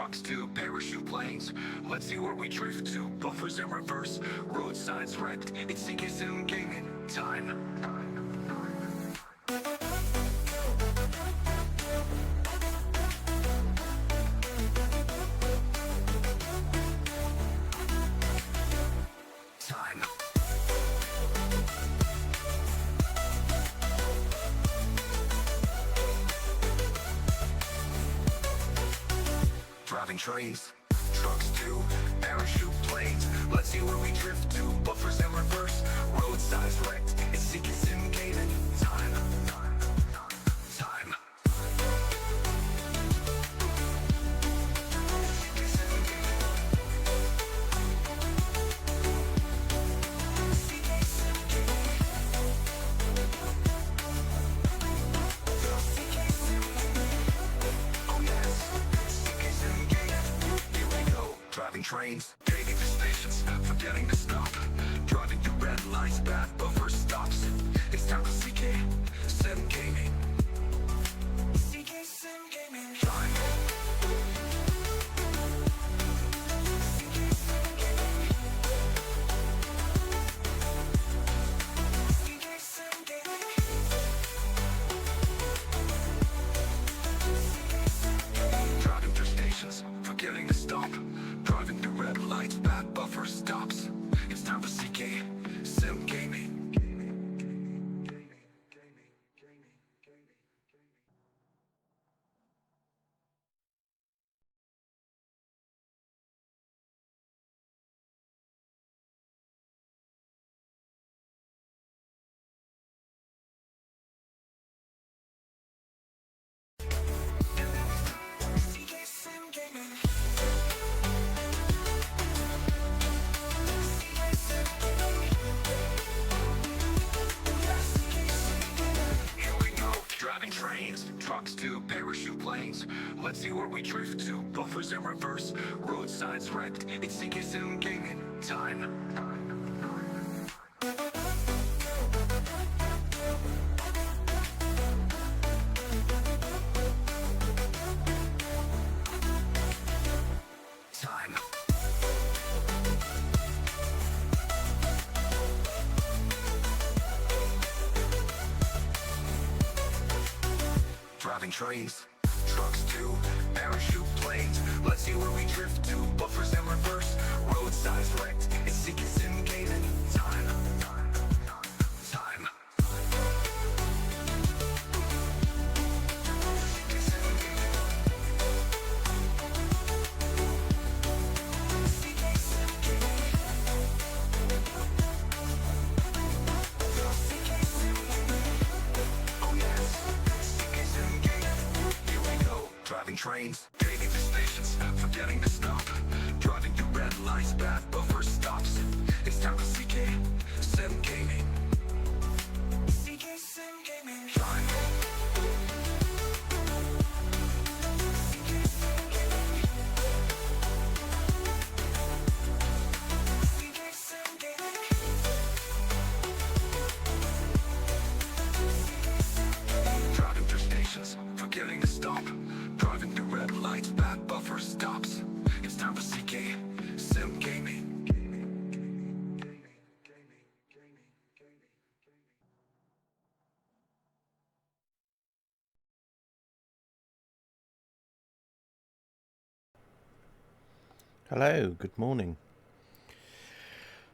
trucks to parachute planes. Let's see where we drift to. Buffers in reverse, road signs wrecked. It's CK gaming time. Driving trains, trucks to parachute planes. Let's see where we drift to. Buffers in reverse, road signs wrecked. It's CK gaming time. Driving trains, taking the stations, forgetting to stop. Driving through red lights, bad buffer stops. It's time for CK Sim Gaming. CK Sim Gaming time. CK Sim Gaming. Driving through stations, forgetting to stop. Driving through red lights, bad buffer stops. It's time for CK Sim Gaming. Trains, trucks to parachute planes. Let's see where we drift to. Buffers in reverse, road signs wrecked. It's CK Sim Gaming time. Driving trains, trucks to parachute planes. Let's see where we drift to. Buffers in reverse, road signs wrecked. It's CK Sim Gaming time. Driving trains, taking the stations, forgetting to stop. Driving through red lights, bad buffer stops. It's time for CK Sim Gaming. CK Sim Gaming time. CK Sim Gaming. Driving through stations, forgetting to stop. Driving through red lights, bad buffer stops. It's time for CK Sim Gaming. Hello, good morning.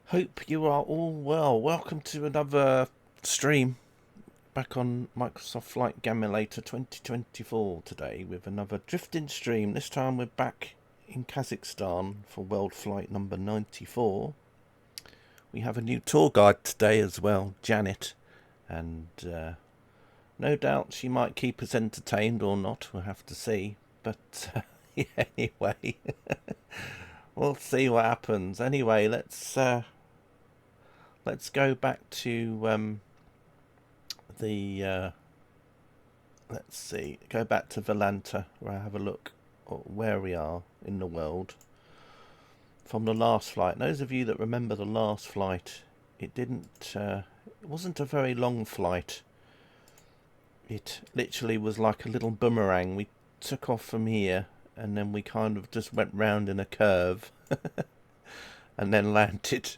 Hope you are all well. Welcome to another stream back on Microsoft Flight Gamulator 2024 today with another drifting stream. This time we're back in Kazakhstan for World Flight number 94. We have a new tour guide today as well, Janet, and no doubt she might keep us entertained or not, we'll have to see. But yeah, anyway, we'll see what happens. Anyway, let's go back to let's see, go back to Valanta, where I have a look at where we are in the world from the last flight. And those of you that remember the last flight, it wasn't a very long flight. It literally was like a little boomerang. We took off from here and then we kind of just went round in a curve and then landed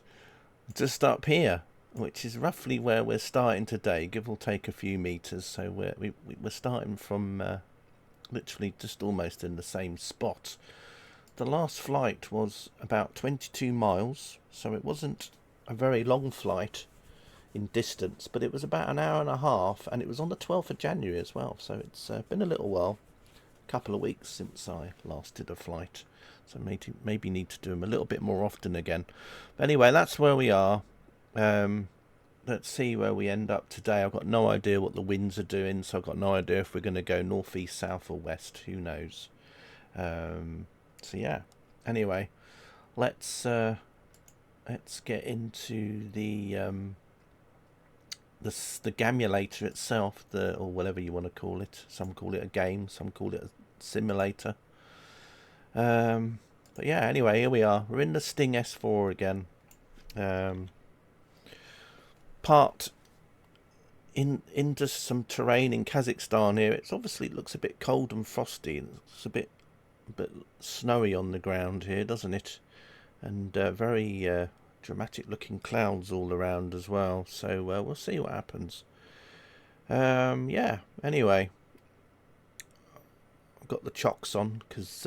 just up here, which is roughly where we're starting today, give or take a few meters. So we're starting from literally just almost in the same spot. The last flight was about 22 miles, so it wasn't a very long flight in distance, but it was about an hour and a half, and it was on the 12th of January as well, so it's been a little while, a couple of weeks since I last did a flight, so maybe need to do them a little bit more often again. But anyway, that's where we are. Let's see where we end up today. I've got no idea what the winds are doing, so I've got no idea if we're going to go northeast, south or west, who knows. So yeah, anyway, let's get into the gamulator itself, or whatever you want to call it. Some call it a game, some call it a simulator. But yeah, anyway, here we are. We're in the Sting S4 again. Part into some terrain in Kazakhstan here. It's obviously, it looks a bit cold and frosty. It's a bit snowy on the ground here, doesn't it? And very dramatic looking clouds all around as well, so we'll see what happens. Yeah, anyway, I've got the chocks on because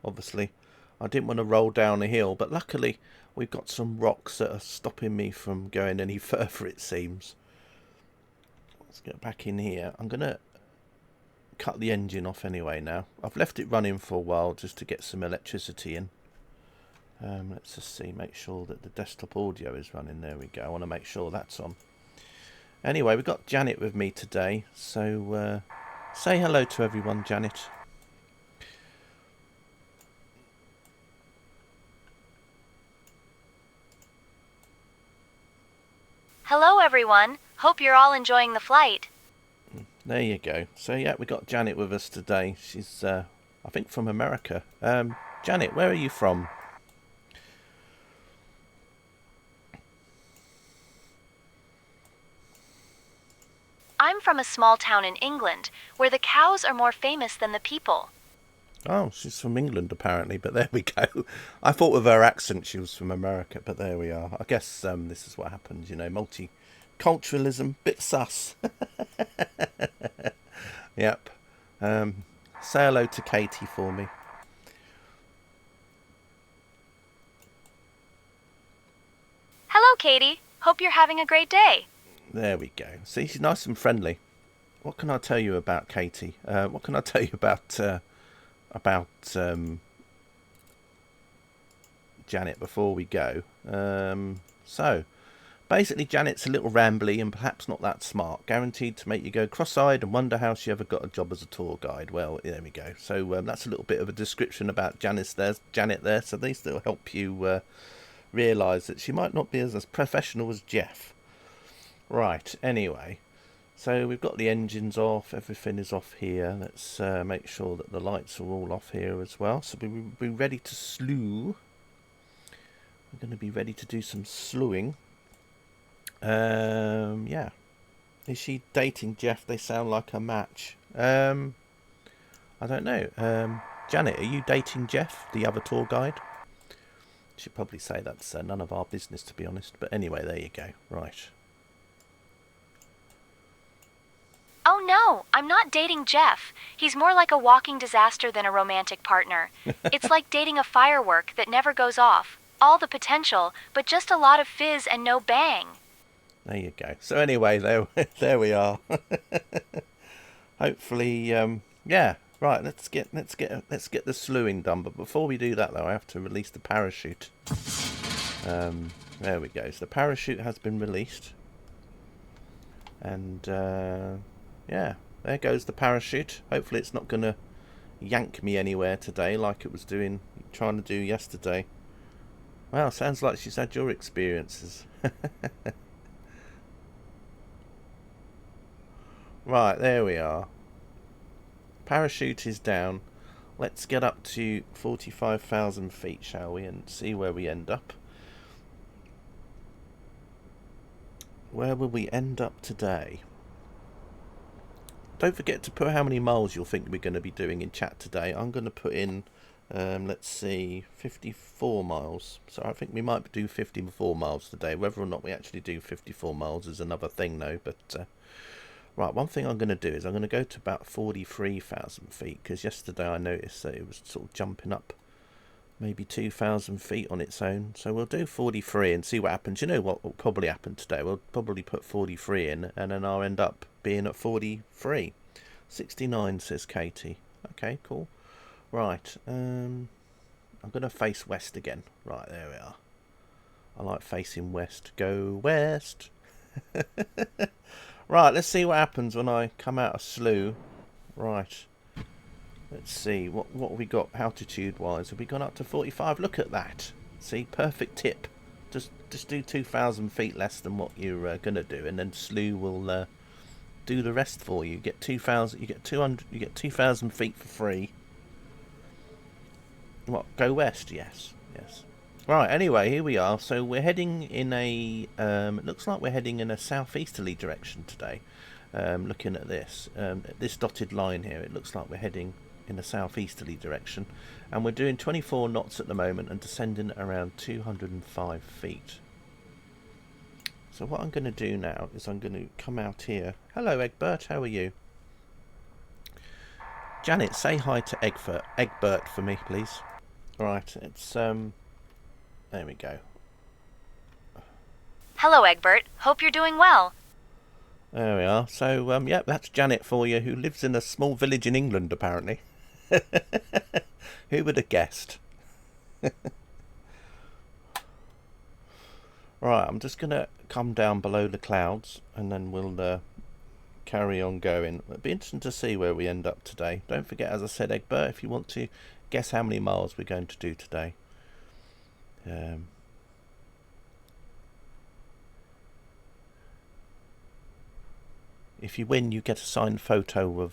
obviously I didn't want to roll down a hill, but luckily we've got some rocks that are stopping me from going any further, it seems. Let's get back in here. I'm gonna cut the engine off anyway now. I've left it running for a while just to get some electricity in. Let's just see, make sure that the desktop audio is running. There we go. I want to make sure that's on. Anyway, we've got Janet with me today, so say hello to everyone, Janet. Hello everyone, hope you're all enjoying the flight. There you go. So yeah, we got Janet with us today. She's I think from America. Janet, where are you from? I'm from a small town in England, where the cows are more famous than the people. Oh, she's from England apparently, but there we go. I thought with her accent she was from America, but there we are. I guess this is what happens, you know, multiculturalism, bit sus. Yep. Say hello to Katie for me. Hello Katie, hope you're having a great day. There we go. See, she's nice and friendly. What can I tell you about Katie? What can I tell you about Janet before we go? So, basically, Janet's a little rambly and perhaps not that smart. Guaranteed to make you go cross-eyed and wonder how she ever got a job as a tour guide. Well, there we go. So that's a little bit of a description about Janet there. So these will help you realise that she might not be as professional as Jeff. Right, anyway, so we've got the engines off, everything is off here. Let's make sure that the lights are all off here as well. So we'll be ready to slew. We're going to be ready to do some slewing. Yeah. Is she dating Jeff? They sound like a match. I don't know. Janet, are you dating Jeff, the other tour guide? Should probably say that's none of our business, to be honest. But anyway, there you go. Right. Oh no, I'm not dating Jeff. He's more like a walking disaster than a romantic partner. It's like dating a firework that never goes off. All the potential, but just a lot of fizz and no bang. There you go. So anyway, there we are. Hopefully, yeah. Right, let's get the slewing done. But before we do that, though, I have to release the parachute. There we go. So the parachute has been released, and yeah, there goes the parachute. Hopefully, it's not going to yank me anywhere today, like it was trying to do yesterday. Well, sounds like she's had your experiences. Right, there we are. Parachute is down. Let's get up to 45,000 feet, shall we, and see where we end up. Where will we end up today? don't forget to put how many miles you'll think we're going to be doing in chat today. I'm going to put in, let's see, 54 miles. So I think we might do 54 miles today. Whether or not we actually do 54 miles is another thing, though. But right, one thing I'm going to do is I'm going to go to about 43,000 feet, because yesterday I noticed that it was sort of jumping up maybe 2,000 feet on its own. So we'll do 43 and see what happens. You know what will probably happen today? We'll probably put 43 in, and then I'll end up being at 43. 69, says Katie. Okay, cool. Right, I'm going to face west again. Right, there we are. I like facing west. Go west. Right, let's see what happens when I come out of Slough. Right. Let's see, what have we got altitude-wise? Have we gone up to 45? Look at that. See, perfect tip. Just do 2,000 feet less than what you're going to do, and then Slough will do the rest for you. You get 2,000, you get 200, you get 2,000 feet for free. What, go west? Yes, yes. Right, anyway, here we are. So we're heading in a, it looks like we're heading in a southeasterly direction today. Looking at this dotted line here, it looks like we're heading in a southeasterly direction, and we're doing 24 knots at the moment and descending around 205 feet. So what I'm going to do now is I'm going to come out here. Hello Egbert, how are you? Janet, say hi to Egbert for me, please. Right, it's there we go. Hello, Egbert. Hope you're doing well. There we are. So yep, that's Janet for you, who lives in a small village in England apparently. Who would have guessed? Right, I'm just going to come down below the clouds and then we'll carry on going. It'll be interesting to see where we end up today. Don't forget, as I said, Egbert, if you want to guess how many miles we're going to do today. If you win, you get a signed photo of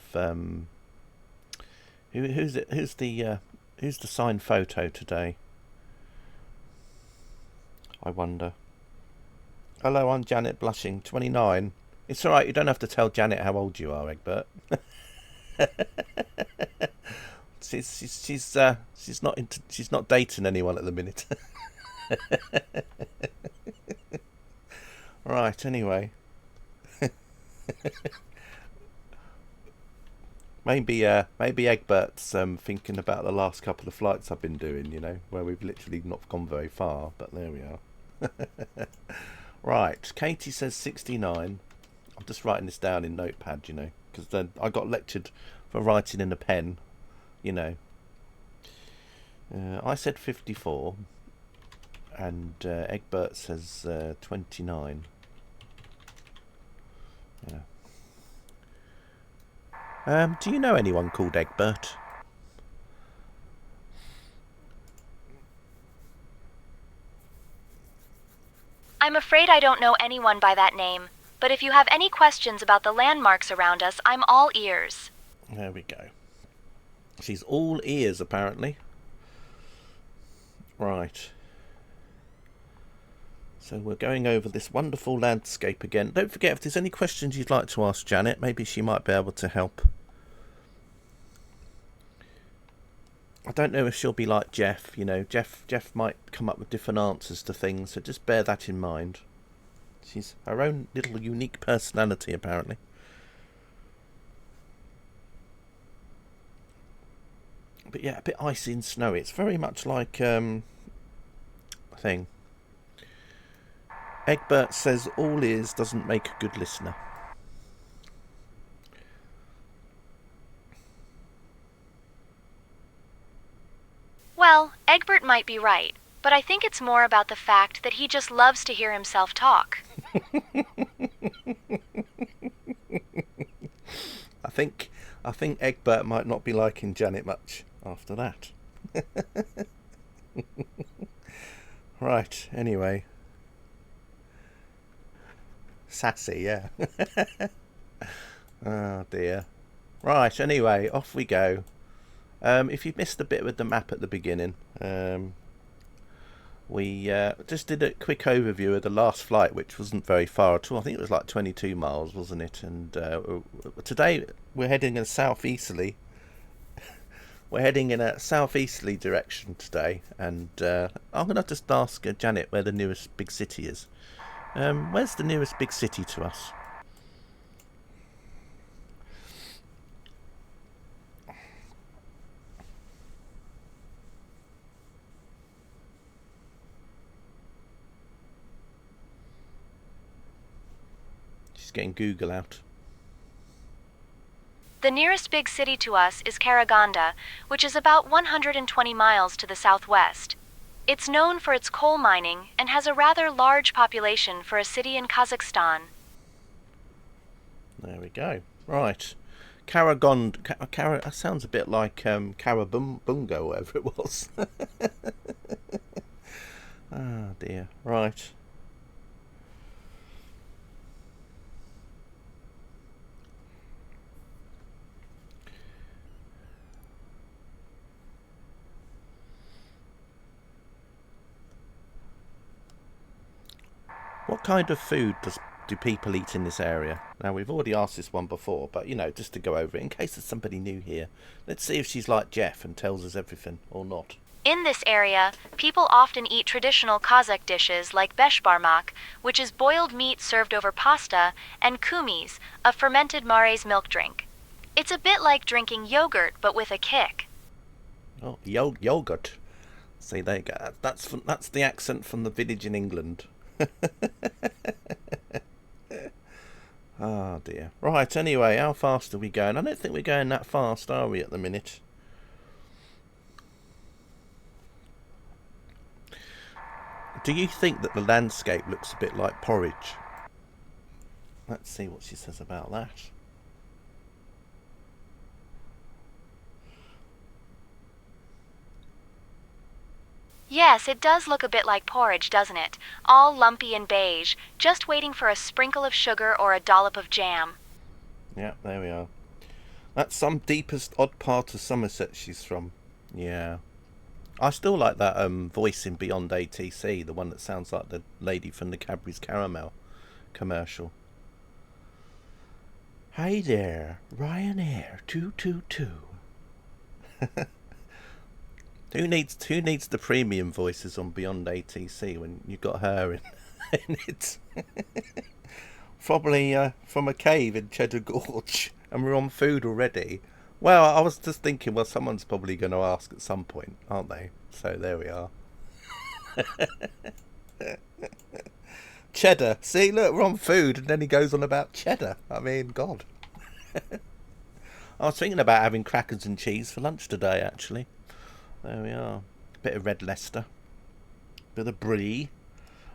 who's the signed photo today? I wonder. Hello, I'm Janet, blushing, 29. It's all right. You don't have to tell Janet how old you are, Egbert. she's not dating anyone at the minute. Right. Anyway. Maybe Egbert's thinking about the last couple of flights I've been doing, you know, where we've literally not gone very far, but there we are. Right, Katie says 69. I'm just writing this down in Notepad, you know, because then I got lectured for writing in a pen, you know. I said 54, and Egbert says 29. Yeah. Do you know anyone called Egbert? I'm afraid I don't know anyone by that name, but if you have any questions about the landmarks around us, I'm all ears. There we go. She's all ears, apparently. Right. So we're going over this wonderful landscape again. Don't forget, if there's any questions you'd like to ask Janet, maybe she might be able to help. I don't know if she'll be like Jeff, you know. Jeff might come up with different answers to things, so just bear that in mind. She's her own little unique personality, apparently. But yeah, a bit icy and snowy. It's very much like a thing. Egbert says all ears doesn't make a good listener. Well, Egbert might be right, but I think it's more about the fact that he just loves to hear himself talk. I think Egbert might not be liking Janet much after that. Right, anyway. Sassy, yeah. Oh dear. Right, anyway, off we go. If you've missed a bit with the map at the beginning, We just did a quick overview of the last flight, which wasn't very far at all. I think it was like 22 miles, wasn't it? And today we're heading in a southeasterly. We're heading in a southeasterly direction today, and I'm gonna just ask Janet where the nearest big city is. Where's the nearest big city to us? She's getting Google out. The nearest big city to us is Karaganda, which is about 120 miles to the southwest. It's known for its coal mining and has a rather large population for a city in Kazakhstan. There we go. Right. Karagond. That sounds a bit like Karabungo, whatever it was. Ah, dear. Right. What kind of food do people eat in this area? Now, we've already asked this one before, but, just to go over it, in case there's somebody new here, let's see if she's like Jeff and tells us everything or not. In this area, people often eat traditional Kazakh dishes like beshbarmak, which is boiled meat served over pasta, and kumis, a fermented maize milk drink. It's a bit like drinking yogurt, but with a kick. Oh, yogurt. See, there you go. That's the accent from the village in England. Ah, dear. Right, anyway, how fast are we going? I don't think we're going that fast, are we, at the minute? Do you think that the landscape looks a bit like porridge? Let's see what she says about that. Yes, it does look a bit like porridge, doesn't it? All lumpy and beige, just waiting for a sprinkle of sugar or a dollop of jam. Yeah, there we are. That's some deepest odd part of Somerset she's from. Yeah. I still like that voice in Beyond ATC, the one that sounds like the lady from the Cadbury's Caramel commercial. Hey there, Ryanair 222. Who needs the premium voices on Beyond ATC when you got her in it? Probably from a cave in Cheddar Gorge, and we're on food already. Well, I was just thinking, well, someone's probably going to ask at some point, aren't they? So there we are. Cheddar. See, look, we're on food, and then he goes on about cheddar. I mean, God. I was thinking about having crackers and cheese for lunch today, actually. There we are. Bit of red Leicester. Bit of brie.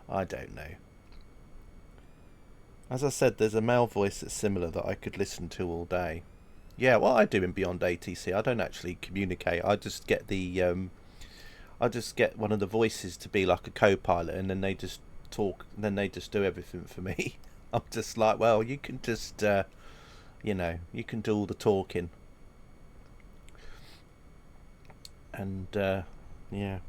I don't know. As I said, there's a male voice that's similar that I could listen to all day. Yeah, what I do in Beyond ATC, I don't actually communicate. I just get I just get one of the voices to be like a co-pilot, and then they just talk, and then they just do everything for me. I'm just like, well, you can just, you can do all the talking. And, yeah.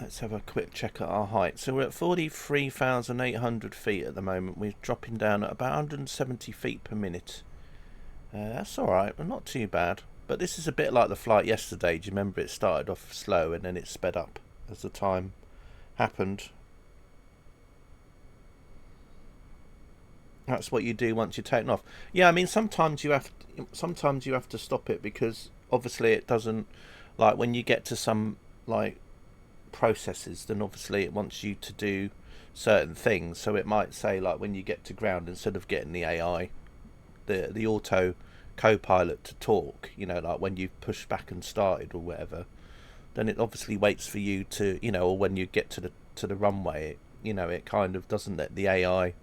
Let's have a quick check at our height. So we're at 43,800 feet at the moment. We're dropping down at about 170 feet per minute. That's alright, but not too bad. But this is a bit like the flight yesterday. Do you remember it started off slow and then it sped up as the time happened? That's what you do once you're taken off. Yeah, I mean, sometimes you have to stop it because obviously it doesn't, like when you get to some like processes, then obviously it wants you to do certain things. So it might say like when you get to ground, instead of getting the AI, the auto co-pilot to talk, like when you push back and started or whatever, then it obviously waits for you to, or when you get to the runway, it kind of doesn't let the AI,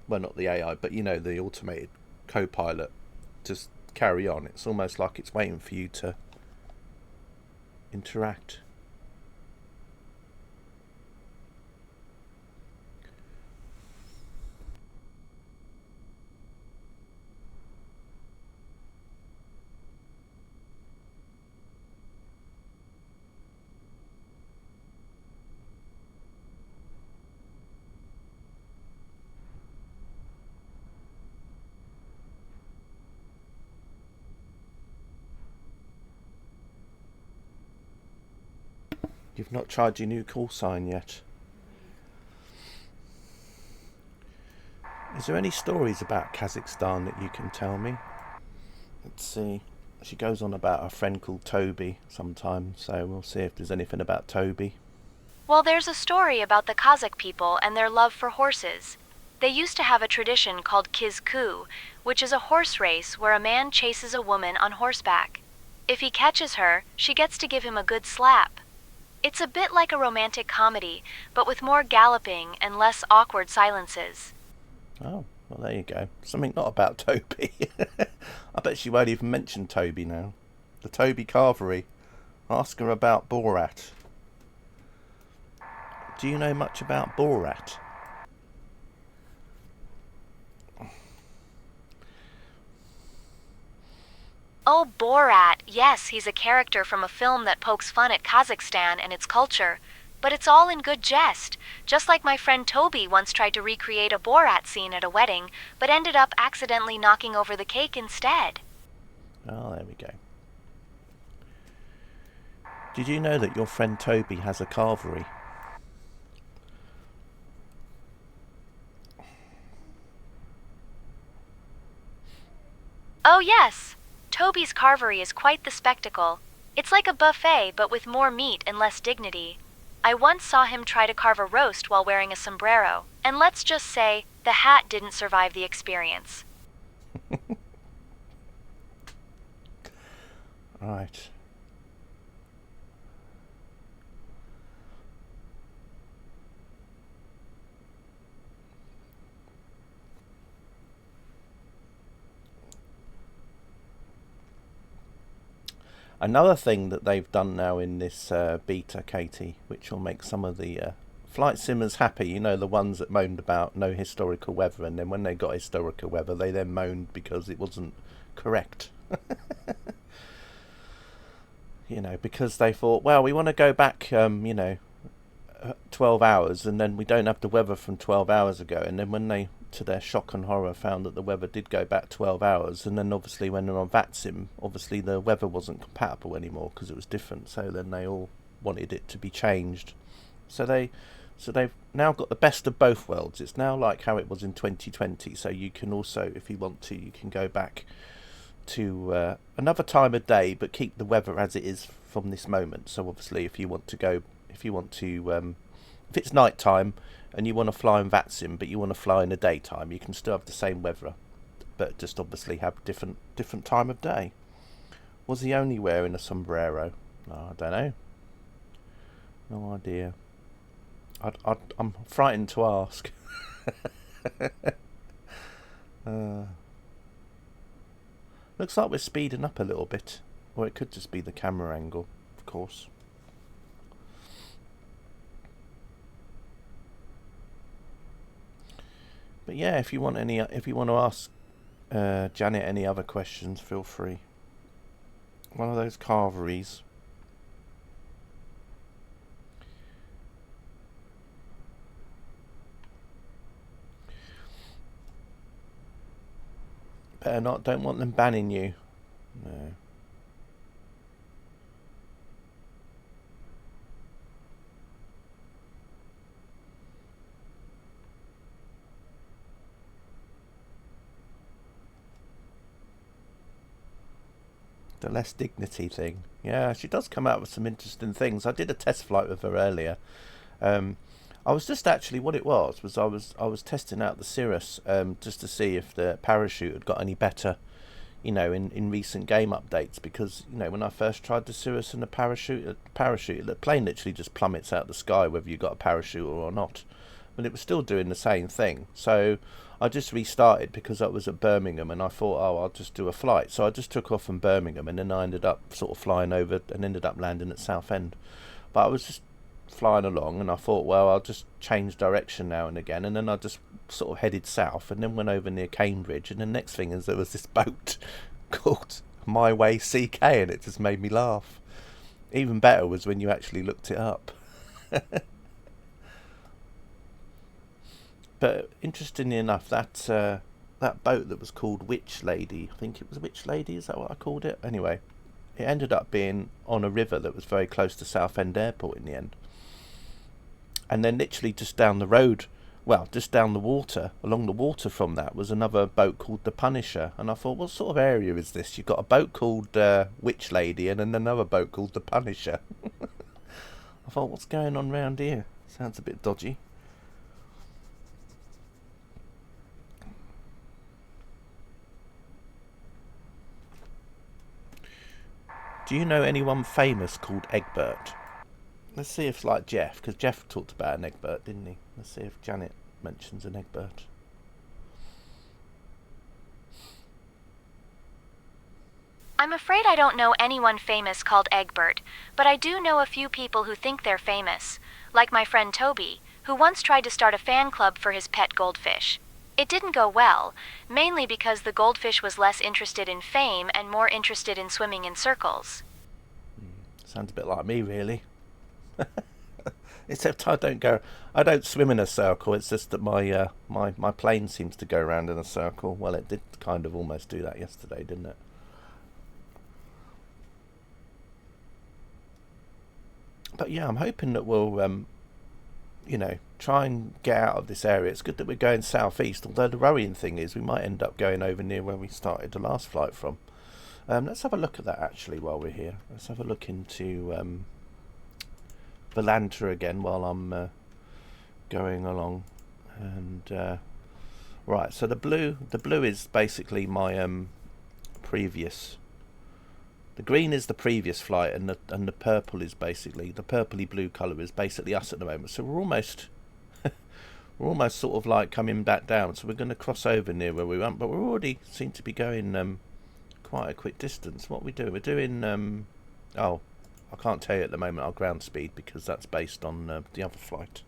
well, not the AI, but the automated co-pilot just carry on. It's almost like it's waiting for you to interact. You've not tried your new call sign yet. Is there any stories about Kazakhstan that you can tell me? Let's see. She goes on about a friend called Toby sometimes, so we'll see if there's anything about Toby. Well, there's a story about the Kazakh people and their love for horses. They used to have a tradition called Kizku, which is a horse race where a man chases a woman on horseback. If he catches her, she gets to give him a good slap. It's a bit like a romantic comedy, but with more galloping and less awkward silences. Oh, well, there you go. Something not about Toby. I bet she won't even mention Toby now. The Toby Carvery. Ask her about Borat. Do you know much about Borat? Oh, Borat, yes, he's a character from a film that pokes fun at Kazakhstan and its culture. But it's all in good jest, just like my friend Toby once tried to recreate a Borat scene at a wedding, but ended up accidentally knocking over the cake instead. Oh, there we go. Did you know that your friend Toby has a carvery? Oh, yes. Toby's carvery is quite the spectacle. It's like a buffet, but with more meat and less dignity. I once saw him try to carve a roast while wearing a sombrero, and let's just say, the hat didn't survive the experience. Right. Another thing that they've done now in this beta, Katie, which will make some of the flight simmers happy, you know, the ones that moaned about no historical weather, and then when they got historical weather, they then moaned because it wasn't correct. You know, because they thought, well, we want to go back, 12 hours, and then we don't have the weather from 12 hours ago. And then when they, to their shock and horror, found that the weather did go back 12 hours, and then obviously when they're on VATSIM, obviously the weather wasn't compatible anymore because it was different. So then they all wanted it to be changed. So they've now got the best of both worlds. It's now like how it was in 2020. So you can also, if you want to, you can go back to another time of day, but keep the weather as it is from this moment. So obviously, if it's night time and you want to fly in VATSIM, but you want to fly in the daytime, you can still have the same weather, but just obviously have different time of day. Was he only wearing a sombrero? No, I don't know. No idea. I'm frightened to ask. Looks like we're speeding up a little bit, or it could just be the camera angle, of course. But yeah, if you want to ask Janet any other questions, feel free. One of those carveries. Better not. Don't want them banning you. No. The less dignity thing. Yeah, she does come out with some interesting things. I did a test flight with her earlier. I was just actually, what it was I was testing out the Cirrus just to see if the parachute had got any better, in recent game updates, because when I first tried the Cirrus and the plane literally just plummets out the sky whether you got a parachute or not, but it was still doing the same thing. So I just restarted because I was at Birmingham and I thought, oh, I'll just do a flight. So I just took off from Birmingham and then I ended up sort of flying over and ended up landing at Southend. But I was just flying along and I thought, well, I'll just change direction now and again, and then I just sort of headed south and then went over near Cambridge, and the next thing is there was this boat called My Way CK, and it just made me laugh. Even better was when you actually looked it up. But interestingly enough, that boat that was called Witch Lady, I think it was Witch Lady, is that what I called it? Anyway, it ended up being on a river that was very close to Southend Airport in the end. And then literally just down the road, well, just down the water, along the water from that, was another boat called the Punisher. And I thought, what sort of area is this? You've got a boat called Witch Lady and then another boat called the Punisher. I thought, what's going on round here? Sounds a bit dodgy. Do you know anyone famous called Egbert? Let's see if, like Jeff, because Jeff talked about an Egbert, didn't he? Let's see if Janet mentions an Egbert. I'm afraid I don't know anyone famous called Egbert, but I do know a few people who think they're famous, like my friend Toby, who once tried to start a fan club for his pet goldfish. It didn't go well, mainly because the goldfish was less interested in fame and more interested in swimming in circles. Sounds a bit like me, really. Except I don't swim in a circle. It's just that my plane seems to go around in a circle. Well, it did kind of almost do that yesterday, didn't it? But yeah, I'm hoping that we'll try and get out of this area. It's good that we're going southeast, although the worrying thing is we might end up going over near where we started the last flight from. Let's have a look at that actually while we're here. Let's have a look into Valanta again while I'm going along. And right, so the blue is basically my previous. The green is the previous flight, and the purple is basically the purpley blue colour is basically us at the moment. So we're almost sort of like coming back down. So we're going to cross over near where we went, but we already seem to be going quite a quick distance. What we do? We're doing oh, I can't tell you at the moment our ground speed because that's based on the other flight.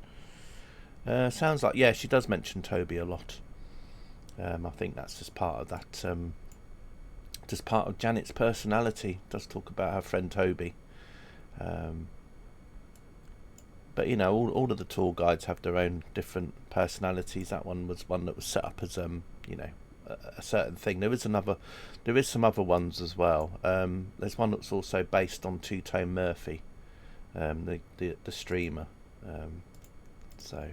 Sounds like, yeah, she does mention Toby a lot. I think that's just part of that. Just part of Janet's personality. Does talk about her friend Toby. But you know, all of the tour guides have their own different personalities. That one was one that was set up as a certain thing. There is some other ones as well. There's one that's also based on Two Tone Murphy, the streamer. So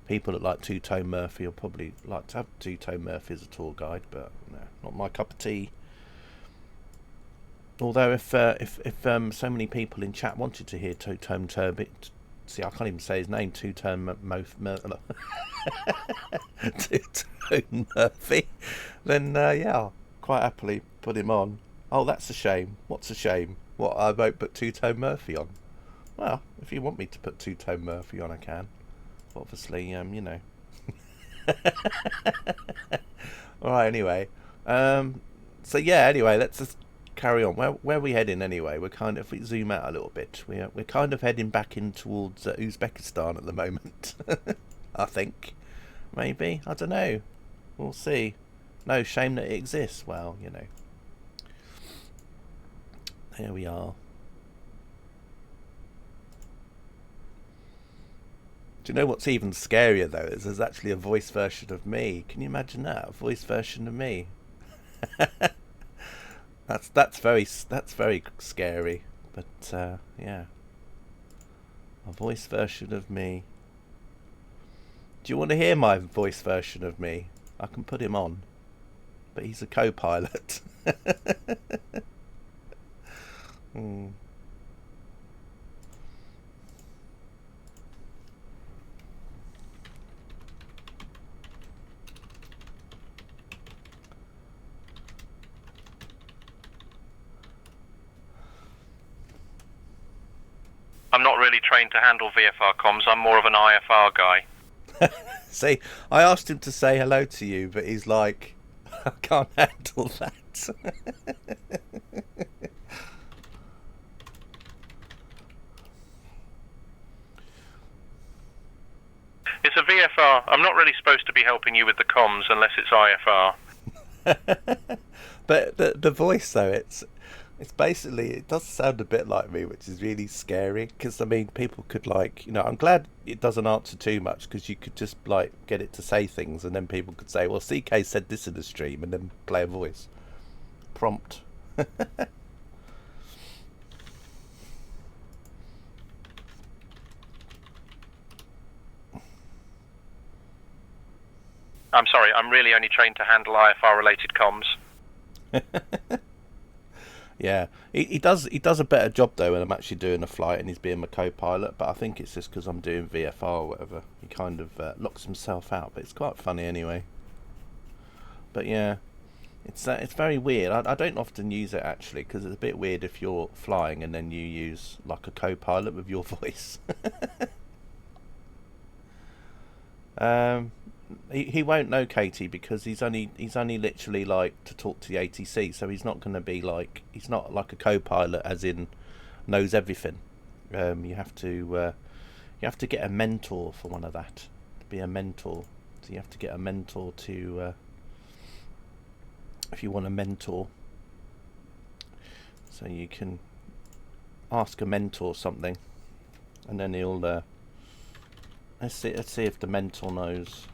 people that like Two Tone Murphy will probably like to have Two Tone Murphy as a tour guide, but no, not my cup of tea. Although if so many people in chat wanted to hear Two Tone see, I can't even say his name. Two Tone Two-Tone Murphy. Then yeah, I'll quite happily put him on. Oh, that's a shame. What's a shame? What, I won't put Two Tone Murphy on? Well, if you want me to put Two Tone Murphy on, I can. Obviously, All right. Anyway, so yeah. Anyway, let's just carry on. Where are we heading anyway? We're kind of, if we zoom out a little bit, we're kind of heading back in towards Uzbekistan at the moment. I think, maybe, I don't know. We'll see. No, shame that it exists. Well, there we are. Do you know what's even scarier though? Is there's actually a voice version of me. Can you imagine that? A voice version of me. That's very scary. But yeah, a voice version of me. Do you want to hear my voice version of me? I can put him on, but he's a co-pilot. I'm not really trained to handle VFR comms. I'm more of an IFR guy. See, I asked him to say hello to you, but he's like, I can't handle that. It's a VFR. I'm not really supposed to be helping you with the comms unless it's IFR. But the voice though, it's basically, it does sound a bit like me, which is really scary. Because I mean, people could I'm glad it doesn't answer too much, because you could just get it to say things, and then people could say, well, CK said this in the stream, and then play a voice prompt. I'm sorry, I'm really only trained to handle IFR-related comms. Yeah, he does a better job though when I'm actually doing a flight and he's being my co-pilot. But I think it's just because I'm doing VFR or whatever. He kind of locks himself out, but it's quite funny anyway. But yeah, it's very weird. I don't often use it actually because it's a bit weird if you're flying and then you use like a co-pilot with your voice. He won't know Katie because he's only literally like to talk to the ATC, so he's not going to be like, he's not like a co-pilot as in knows everything. You have to get a mentor for one of that to be a mentor. So you have to get a mentor to if you want a mentor, so you can ask a mentor something, and then he'll let's see if the mentor knows.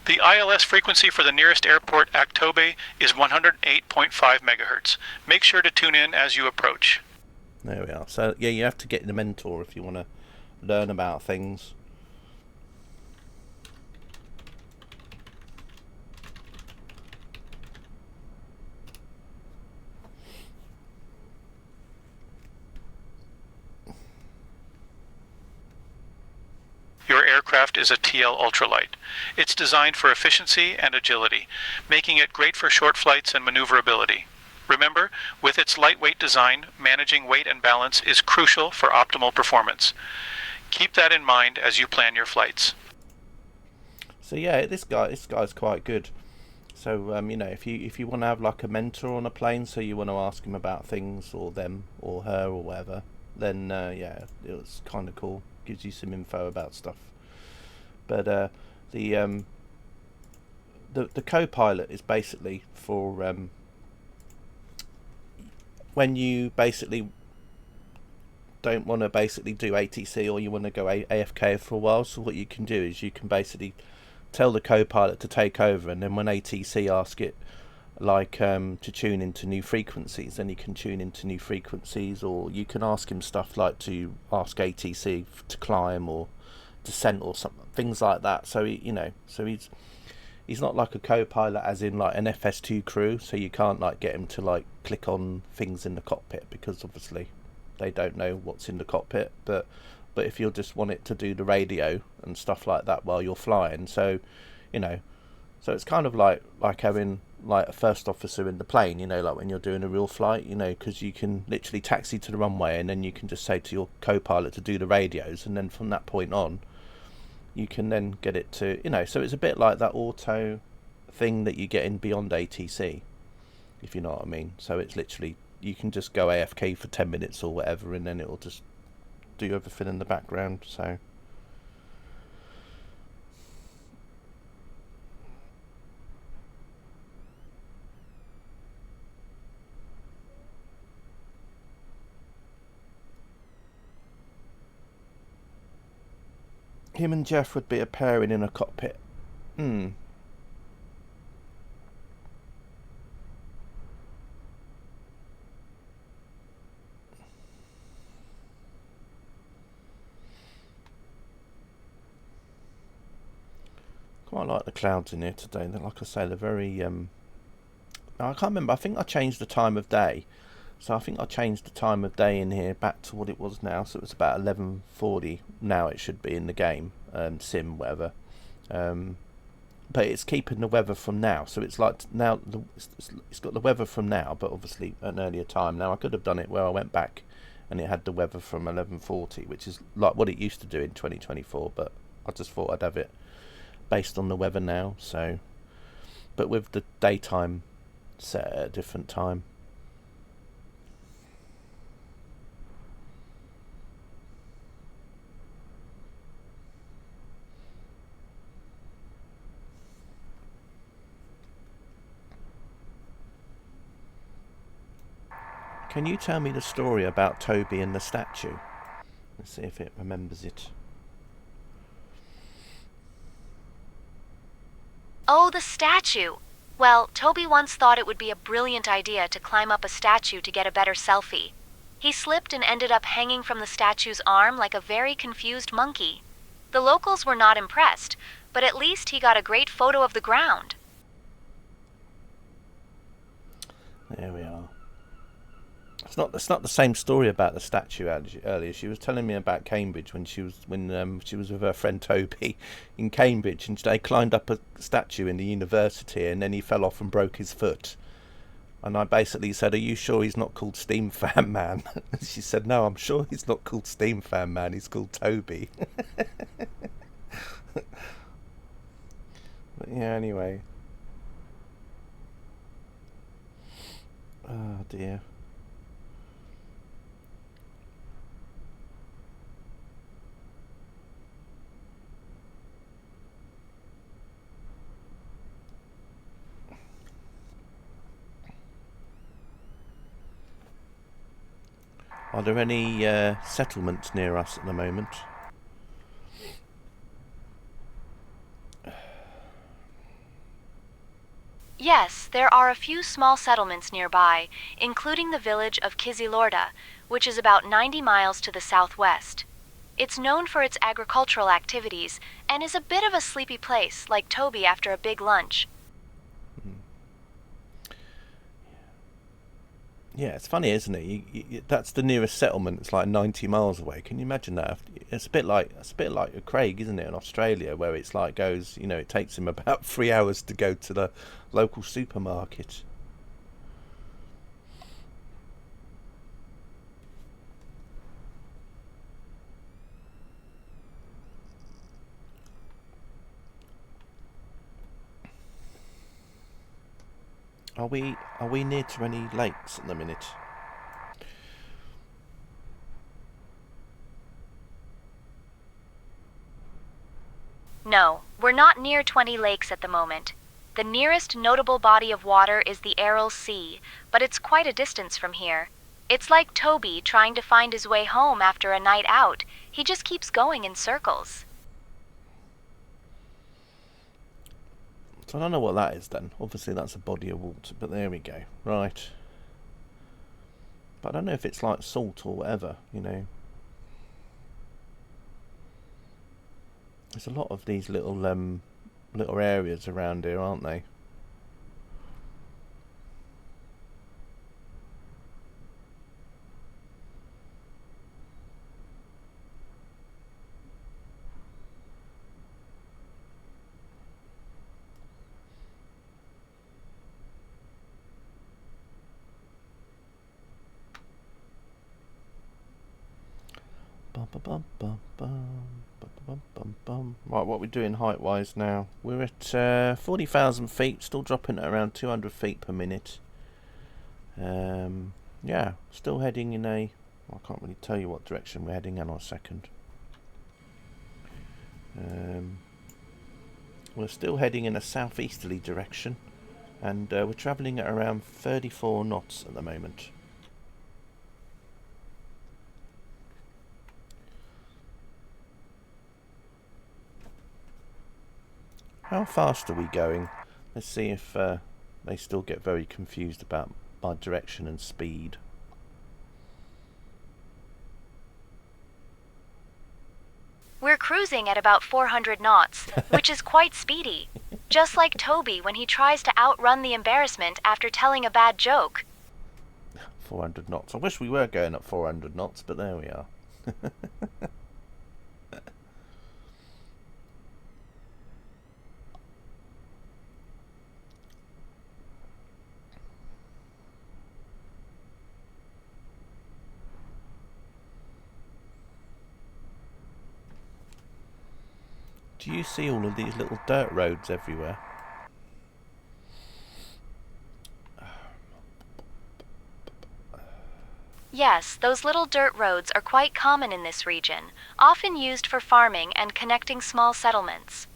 The ILS frequency for the nearest airport, Aktobe, is 108.5 megahertz. Make sure to tune in as you approach. There we are. So yeah, you have to get the mentor if you want to learn about things. Your aircraft is a TL ultralight. It's designed for efficiency and agility, making it great for short flights and maneuverability. Remember, with its lightweight design, managing weight and balance is crucial for optimal performance. Keep that in mind as you plan your flights. So yeah, this guy's quite good. So you know, if you want to have like a mentor on a plane, so you want to ask him about things or them or her or whatever, then yeah, it was kind of cool. Gives you some info about stuff. But the co-pilot is basically for when you basically don't want to basically do ATC or you want to go AFK for a while. So what you can do is you can basically tell the co-pilot to take over, and then when ATC ask it like to tune into new frequencies, then you can tune into new frequencies, or you can ask him stuff like to ask ATC to climb or descent or something, things like that. So he's not like a co-pilot as in like an FS2 crew, so you can't like get him to like click on things in the cockpit because obviously they don't know what's in the cockpit. But if you just want it to do the radio and stuff like that while you're flying, so so it's kind of like having like a first officer in the plane, like when you're doing a real flight, because you can literally taxi to the runway and then you can just say to your co-pilot to do the radios, and then from that point on you can then get it to, so it's a bit like that auto thing that you get in Beyond ATC, if you know what I mean. So it's literally, you can just go AFK for 10 minutes or whatever, and then it'll just do everything in the background. So him and Jeff would be a pairing in a cockpit. Quite like the clouds in here today. Like I say, they're very I can't remember, I think I changed the time of day. So I think I changed the time of day in here back to what it was now. So it was about 11:40 now it should be in the game, sim, whatever. But it's keeping the weather from now. So it's like now, it's got the weather from now, but obviously at an earlier time. Now I could have done it where I went back and it had the weather from 11:40, which is like what it used to do in 2024. But I just thought I'd have it based on the weather now. So, but with the daytime set at a different time. Can you tell me the story about Toby and the statue? Let's see if it remembers it. Oh, the statue. Well, Toby once thought it would be a brilliant idea to climb up a statue to get a better selfie. He slipped and ended up hanging from the statue's arm like a very confused monkey. The locals were not impressed, but at least he got a great photo of the ground. There we are. It's not the same story about the statue earlier. She was telling me about Cambridge when she was with her friend Toby in Cambridge, and they climbed up a statue in the university, and then he fell off and broke his foot. And I basically said, "Are you sure he's not called Steam Fan Man?" She said, "No, I'm sure he's not called Steam Fan Man. He's called Toby." But yeah, anyway. Oh dear. Are there any settlements near us at the moment? Yes, there are a few small settlements nearby, including the village of Kizilorda, which is about 90 miles to the southwest. It's known for its agricultural activities and is a bit of a sleepy place, like Toby after a big lunch. Yeah, it's funny, isn't it? That's the nearest settlement. It's like 90 miles away. Can you imagine that? It's a bit like Craig, isn't it, in Australia, where it's like goes. It takes him about 3 hours to go to the local supermarket. Are we near to any lakes at the minute? No, we're not near 20 lakes at the moment. The nearest notable body of water is the Aral Sea, but it's quite a distance from here. It's like Toby trying to find his way home after a night out. He just keeps going in circles. So I don't know what that is then. Obviously that's a body of water, but there we go. Right. But I don't know if it's like salt or whatever, There's a lot of these little areas around here, aren't they? Right, what we're doing height-wise now? We're at 40,000 feet, still dropping at around 200 feet per minute. Yeah, still heading in I can't really tell you what direction we're heading. Hang on a second. We're still heading in a southeasterly direction, and we're travelling at around 34 knots at the moment. How fast are we going? Let's see if they still get very confused about my direction and speed. We're cruising at about 400 knots, which is quite speedy. Just like Toby when he tries to outrun the embarrassment after telling a bad joke. 400 knots. I wish we were going at 400 knots, but there we are. Do you see all of these little dirt roads everywhere? Yes, those little dirt roads are quite common in this region, often used for farming and connecting small settlements.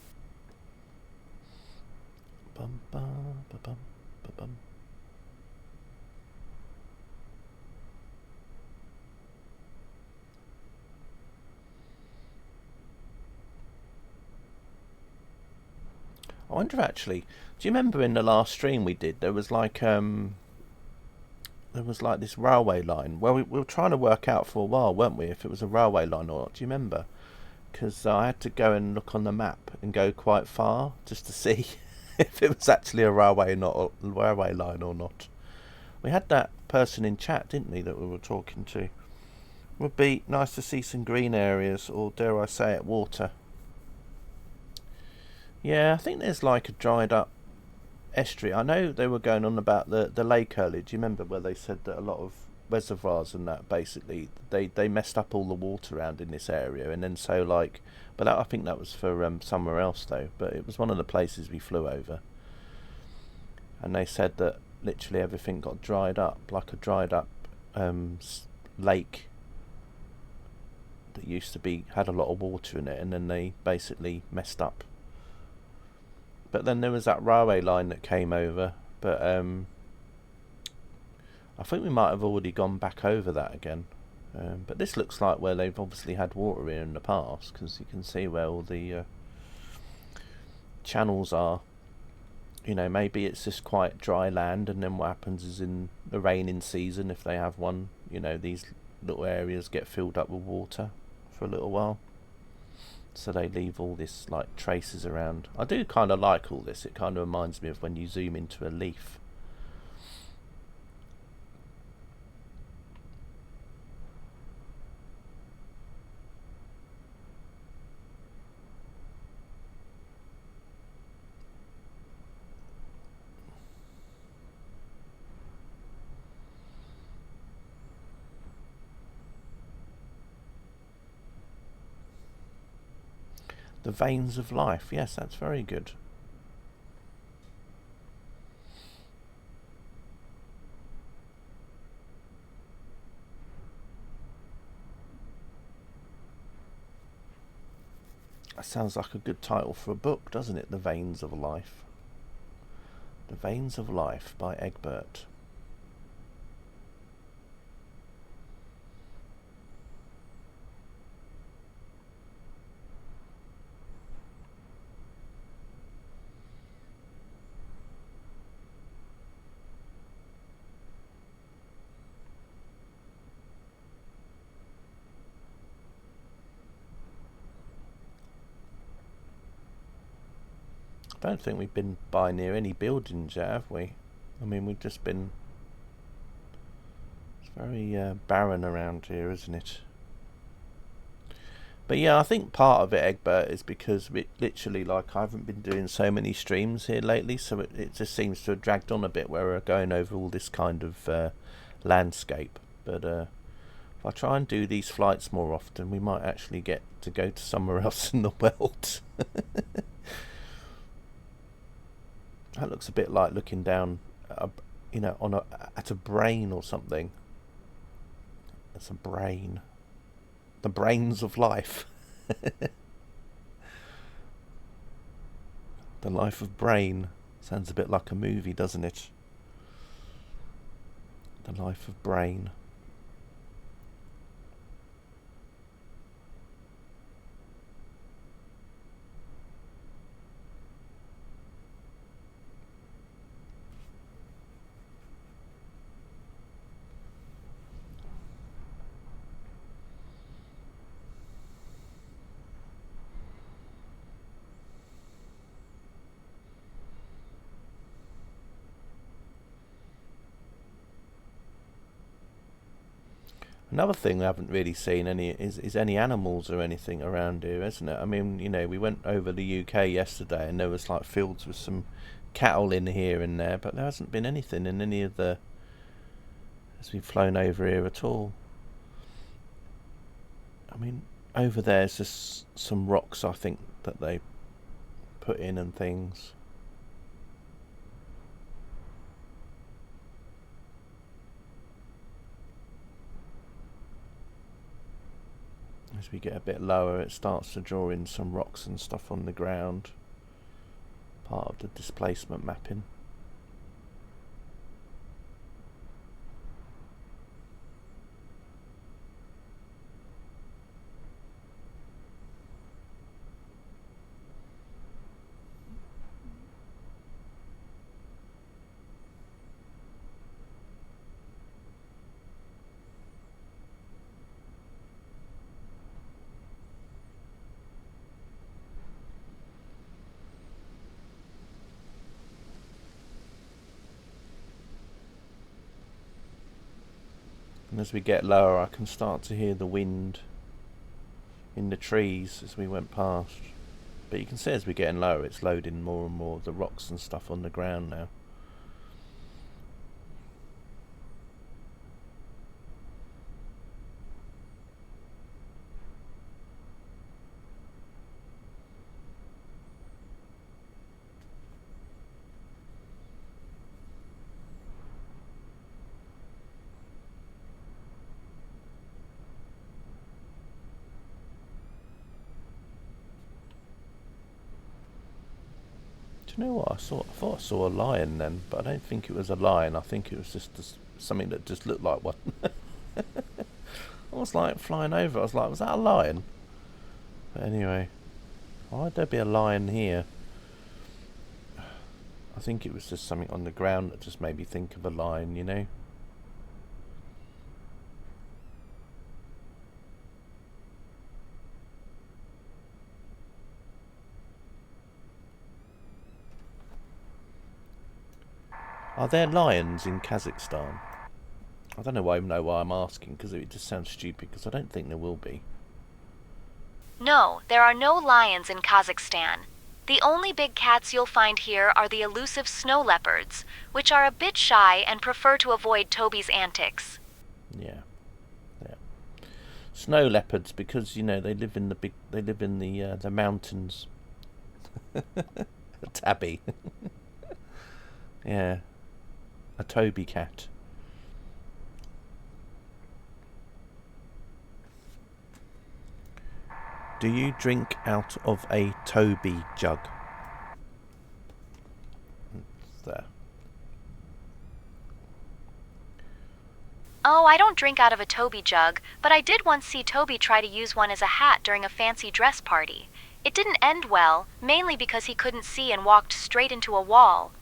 Bum, bum, ba, bum, ba, bum. wonder actually. Do you remember in the last stream we did there was like this railway line. Well, we were trying to work out for a while, weren't we, if it was a railway line or not? Do you remember? Because I had to go and look on the map and go quite far just to see if it was actually a railway line or not. We had that person in chat, didn't we, that we were talking to? Would be nice to see some green areas, or dare I say it, water. Yeah, I think there's like a dried up estuary. I know they were going on about the lake earlier. Do you remember where they said that a lot of reservoirs and that basically they messed up all the water around in this area, and then so like, but I think that was for somewhere else though. But it was one of the places we flew over, and they said that literally everything got dried up, like a dried up lake that used to be had a lot of water in it, and then they basically messed up. But then there was that railway line that came over, but I think we might have already gone back over that again. But this looks like where they've obviously had water here in the past, because you can see where all the channels are. You know, maybe it's just quite dry land, and then what happens is in the raining season, if they have one, you know, these little areas get filled up with water for a little while. So they leave all this like traces around. I do kind of like all this. It kind of reminds me of when you zoom into a leaf. The veins of life. Yes, that's very good. That sounds like a good title for a book, doesn't it? The Veins of Life. The Veins of Life by Egbert. I don't think we've been by near any buildings yet, have we? I mean, we've just been... It's very barren around here, isn't it? But yeah, I think part of it, Egbert, is because literally, like, I haven't been doing so many streams here lately, so it just seems to have dragged on a bit where we're going over all this kind of landscape. But if I try and do these flights more often, we might actually get to go to somewhere else in the world. That looks a bit like looking down, you know, at a brain or something. It's a brain. The brains of life. The Life of Brain. Sounds a bit like a movie, doesn't it? The Life of Brain. Another thing we haven't really seen any is any animals or anything around here, isn't it? I mean, you know, we went over the UK yesterday and there was like fields with some cattle in here and there, but there hasn't been anything in any of the as we've flown over here at all. I mean, over there's just some rocks, I think, that they put in and things. As we get a bit lower, it starts to draw in some rocks and stuff on the ground. Part of the displacement mapping. And as we get lower, I can start to hear the wind in the trees as we went past. But you can see as we're getting lower, it's loading more and more of the rocks and stuff on the ground now. Do you know what I saw? I thought I saw a lion then, but I don't think it was a lion. I think it was just something that just looked like one. I was like flying over. I was like, was that a lion? But anyway, why'd there be a lion here? I think it was just something on the ground that just made me think of a lion, you know? Are there lions in Kazakhstan? I don't know why I'm asking, because it just sounds stupid, because I don't think there will be. No, there are no lions in Kazakhstan. The only big cats you'll find here are the elusive snow leopards, which are a bit shy and prefer to avoid Toby's antics. Yeah. Snow leopards, because, you know, they live in the mountains. Tabby. Yeah. A Toby cat. Do you drink out of a Toby jug? It's there. Oh, I don't drink out of a Toby jug, but I did once see Toby try to use one as a hat during a fancy dress party. It didn't end well, mainly because he couldn't see and walked straight into a wall.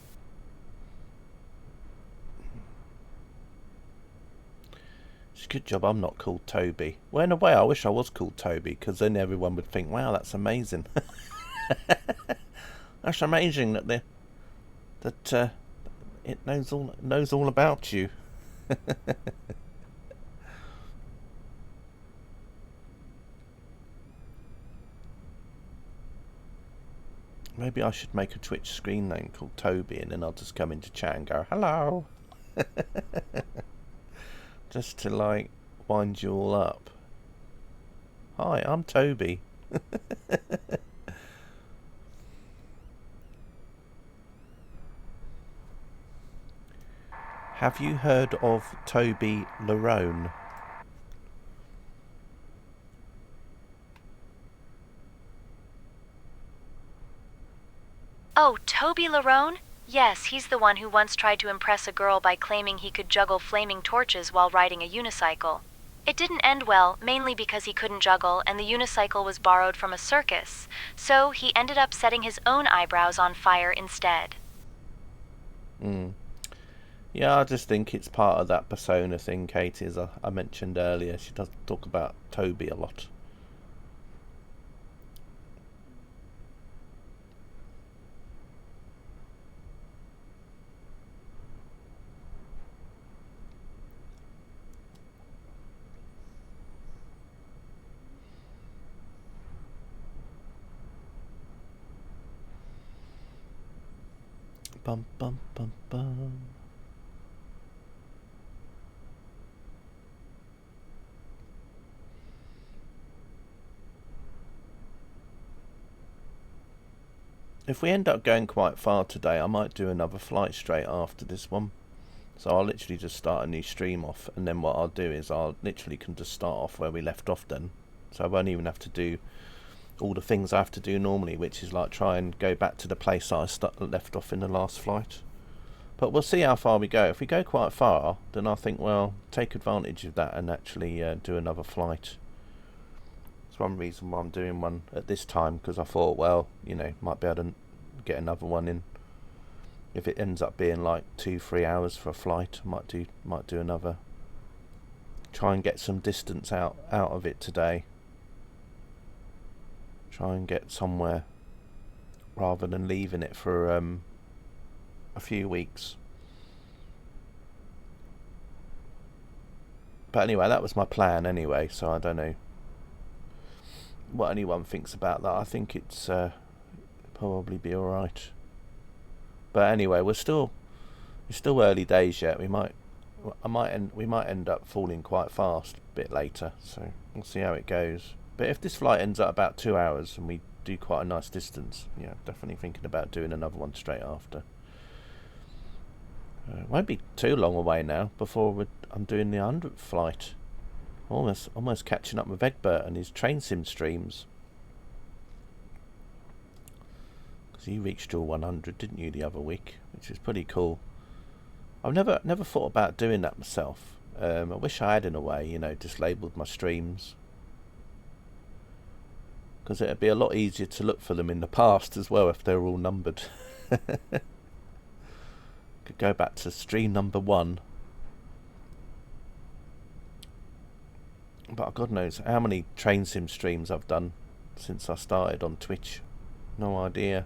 It's a good job I'm not called Toby. Well, in a way, I wish I was called Toby, because then everyone would think, wow, that's amazing. That's amazing that it knows all about you. Maybe I should make a Twitch screen name called Toby, and then I'll just come into chat and go, hello. Just to, like, wind you all up. Hi, I'm Toby. Have you heard of Toby Larone? Oh, Toby Larone? Yes, he's the one who once tried to impress a girl by claiming he could juggle flaming torches while riding a unicycle. It didn't end well, mainly because he couldn't juggle and the unicycle was borrowed from a circus, so he ended up setting his own eyebrows on fire instead. Yeah, I just think it's part of that persona thing, Katie, as I mentioned earlier. She does talk about Toby a lot. Bum bum bum bum. If we end up going quite far today, I might do another flight straight after this one. So I'll literally just start a new stream off, and then what I'll do is I'll literally can just start off where we left off then. So I won't even have to do all the things I have to do normally, which is like try and go back to the place I left off in the last flight. But we'll see how far we go. If we go quite far, then I think, well, take advantage of that and actually do another flight. That's one reason why I'm doing one at this time, because I thought, well, you know, might be able to get another one in. If it ends up being like 2-3 hours for a flight, I might do another. Try and get some distance out of it today. Try and get somewhere rather than leaving it for a few weeks. But anyway, that was my plan anyway, so I don't know what anyone thinks about that. I think it's probably be alright. But anyway, it's still early days yet. We might end up falling quite fast a bit later, so we'll see how it goes. But if this flight ends up about 2 hours and we do quite a nice distance, yeah, definitely thinking about doing another one straight after. It won't be too long away now before I'm doing the 100th flight. Almost catching up with Egbert and his train sim streams. Because you reached your 100, didn't you, the other week? Which is pretty cool. I've never thought about doing that myself. I wish I had, in a way, you know, just labelled my streams. Because it'd be a lot easier to look for them in the past as well if they were all numbered. Could go back to stream number 1. But God knows how many train sim streams I've done since I started on Twitch. No idea.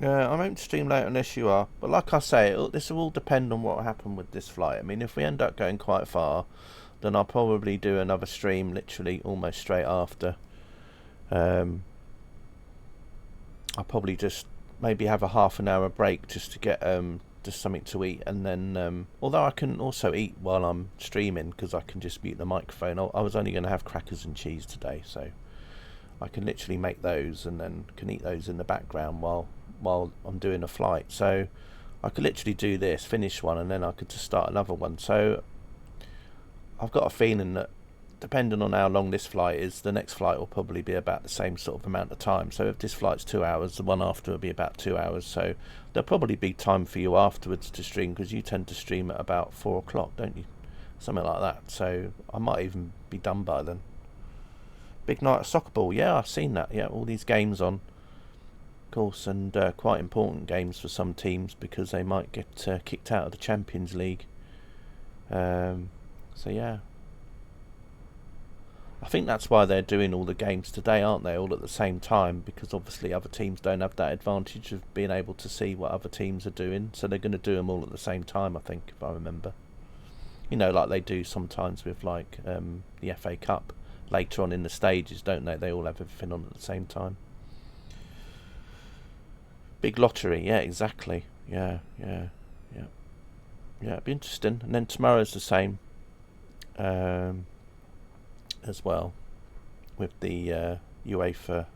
I won't stream later unless you are. But like I say, this will all depend on what happened with this flight. I mean, if we end up going quite far, then I'll probably do another stream literally almost straight after. I'll probably just maybe have a half an hour break just to get just something to eat, and then although I can also eat while I'm streaming because I can just mute the microphone. I was only going to have crackers and cheese today, so I can literally make those and then can eat those in the background while I'm doing a flight. So I could literally do this, finish one, and then I could just start another one. So I've got a feeling that depending on how long this flight is, the next flight will probably be about the same sort of amount of time. So if this flight's 2 hours, the one after will be about 2 hours. So there'll probably be time for you afterwards to stream, because you tend to stream at about 4 o'clock, don't you? Something like that. So I might even be done by then. Big night of soccer ball. Yeah, I've seen that. Yeah, all these games on, of course, and quite important games for some teams because they might get kicked out of the Champions League. So yeah, I think that's why they're doing all the games today, aren't they? All at the same time, because obviously other teams don't have that advantage of being able to see what other teams are doing. So they're going to do them all at the same time, I think, if I remember. You know, like they do sometimes with like the FA Cup. Later on in the stages, don't they? They all have everything on at the same time. Big lottery, yeah, exactly. Yeah, it'd be interesting. And then tomorrow's the same, as well, with the Europa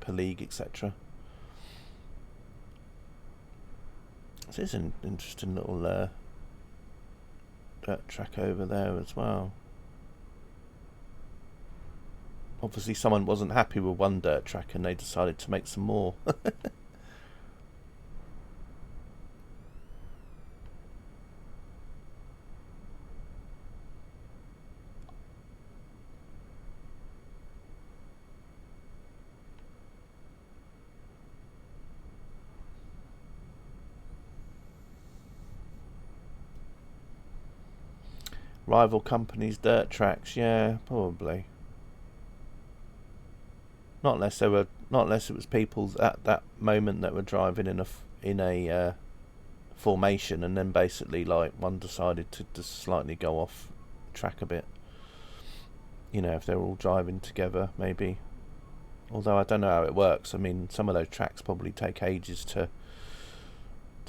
League, etc. This is an interesting little dirt track over there as well. Obviously someone wasn't happy with one dirt track and they decided to make some more. Rival companies' dirt tracks, yeah, probably. Not unless it was people at that moment that were driving in a formation, and then basically like one decided to just slightly go off track a bit. You know, if they're all driving together, maybe. Although I don't know how it works. I mean, some of those tracks probably take ages to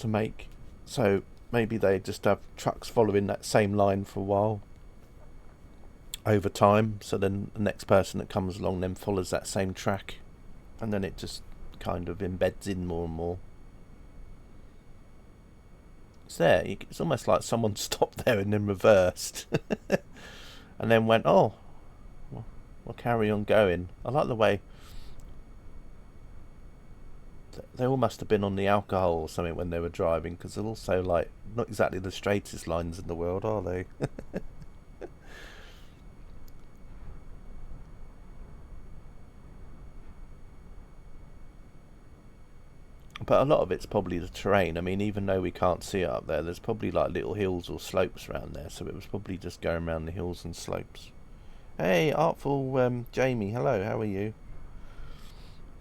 make. So maybe they just have trucks following that same line for a while over time, so then the next person that comes along then follows that same track, and then it just kind of embeds in more and more. It's there. It's almost like someone stopped there and then reversed and then went, oh, we'll carry on going. I like the way they all must have been on the alcohol or something when they were driving, because they're also like not exactly the straightest lines in the world, are they? But a lot of it's probably the terrain. I mean, even though we can't see it up there, there's probably like little hills or slopes around there, so it was probably just going around the hills and slopes. Hey, artful Jamie, hello, how are you?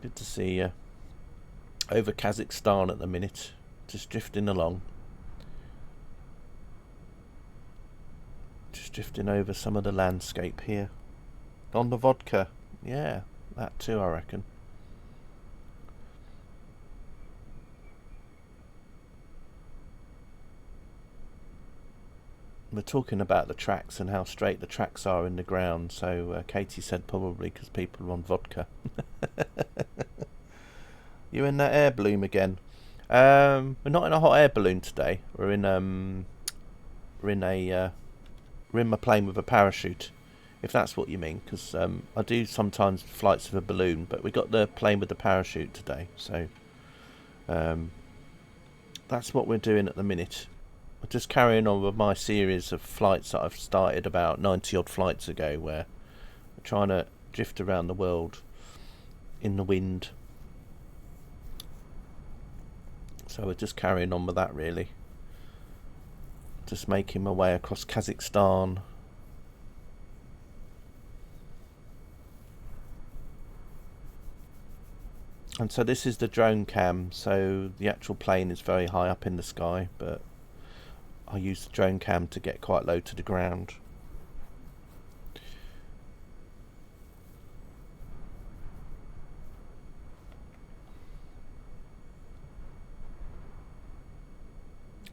Good to see you. Over Kazakhstan at the minute, just drifting along. Just drifting over some of the landscape here. On the vodka, yeah, that too I reckon. We're talking about the tracks and how straight the tracks are in the ground, so Katie said probably because people are on vodka. You in that air balloon again? We're not in a hot air balloon today. We're in my plane with a parachute, if that's what you mean, because I do sometimes flights with a balloon, but we got the plane with the parachute today, so that's what we're doing at the minute. We're just carrying on with my series of flights that I've started about 90 odd flights ago, where we're trying to drift around the world in the wind. So we're just carrying on with that, really. Just making my way across Kazakhstan. And so this is the drone cam, so the actual plane is very high up in the sky, but I use the drone cam to get quite low to the ground.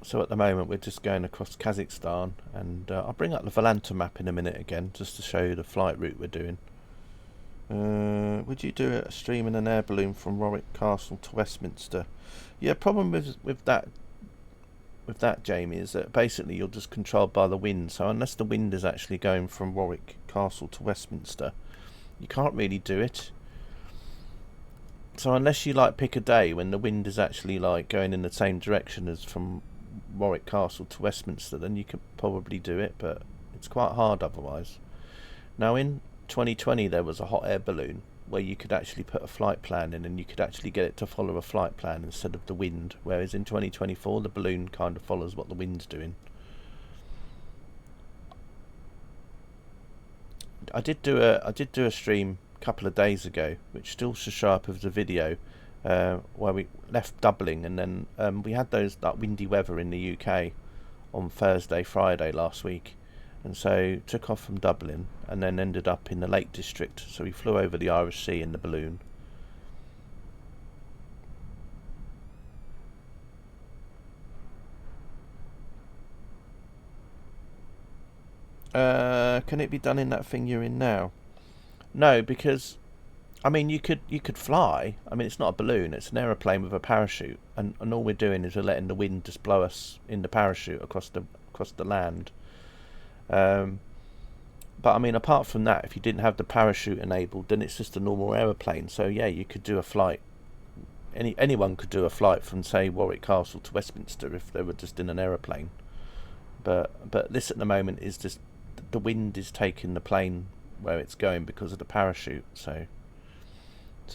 So at the moment we're just going across Kazakhstan, and I'll bring up the Volanta map in a minute again, just to show you the flight route we're doing. Would you do a stream in an air balloon from Warwick Castle to Westminster? Yeah, problem with that, Jamie, is that basically you're just controlled by the wind. So unless the wind is actually going from Warwick Castle to Westminster, you can't really do it. So unless you like pick a day when the wind is actually like going in the same direction as from Warwick Castle to Westminster, then you could probably do it, but it's quite hard otherwise. Now in 2020 there was a hot air balloon where you could actually put a flight plan in and you could actually get it to follow a flight plan instead of the wind, whereas in 2024 the balloon kind of follows what the wind's doing. I did do a stream a couple of days ago, which still should show up as a video, where we left Dublin, and then we had that windy weather in the UK on Thursday, Friday last week, and so took off from Dublin and then ended up in the Lake District. So we flew over the Irish Sea in the balloon. Can it be done in that thing you're in now? No, because I mean, you could fly. I mean, it's not a balloon; it's an aeroplane with a parachute, and all we're doing is we're letting the wind just blow us in the parachute across the land. But I mean, apart from that, if you didn't have the parachute enabled, then it's just a normal aeroplane. So yeah, you could do a flight. Anyone could do a flight from, say, Warwick Castle to Westminster if they were just in an aeroplane. But this at the moment is just the wind is taking the plane where it's going because of the parachute. So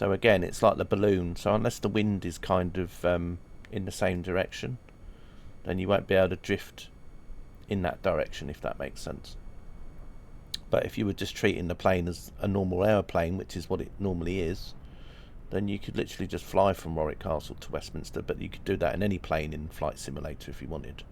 again, it's like the balloon. So unless the wind is kind of in the same direction, then you won't be able to drift in that direction, if that makes sense. But if you were just treating the plane as a normal aeroplane, which is what it normally is, then you could literally just fly from Warwick Castle to Westminster. But you could do that in any plane in Flight Simulator if you wanted.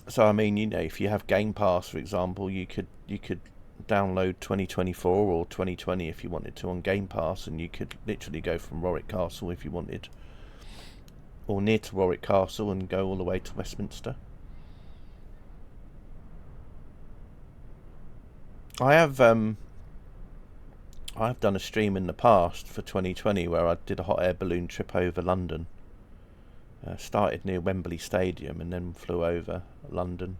So I mean, you know, if you have Game Pass, for example, you could download 2024 or 2020 if you wanted to on Game Pass, and you could literally go from Warwick Castle if you wanted, or near to Warwick Castle, and go all the way to Westminster. I've done a stream in the past for 2020 where I did a hot air balloon trip over London. Started near Wembley Stadium and then flew over London,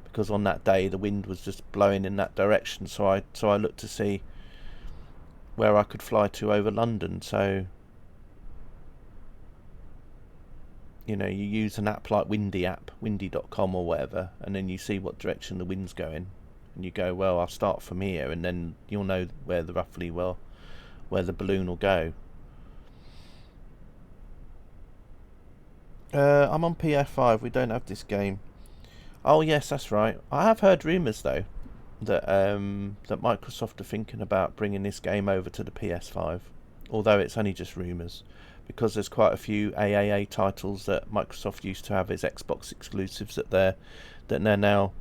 because on that day the wind was just blowing in that direction. So I looked to see where I could fly to over London. So, you know, you use an app like windy.com or whatever, and then you see what direction the wind's going, and you go, well, I'll start from here, and then you'll know where the roughly, well, where the balloon will go. I'm on PS5. We don't have this game. Oh yes, that's right. I have heard rumours though that that Microsoft are thinking about bringing this game over to the PS5. Although it's only just rumours, because there's quite a few AAA titles that Microsoft used to have as Xbox exclusives that they're now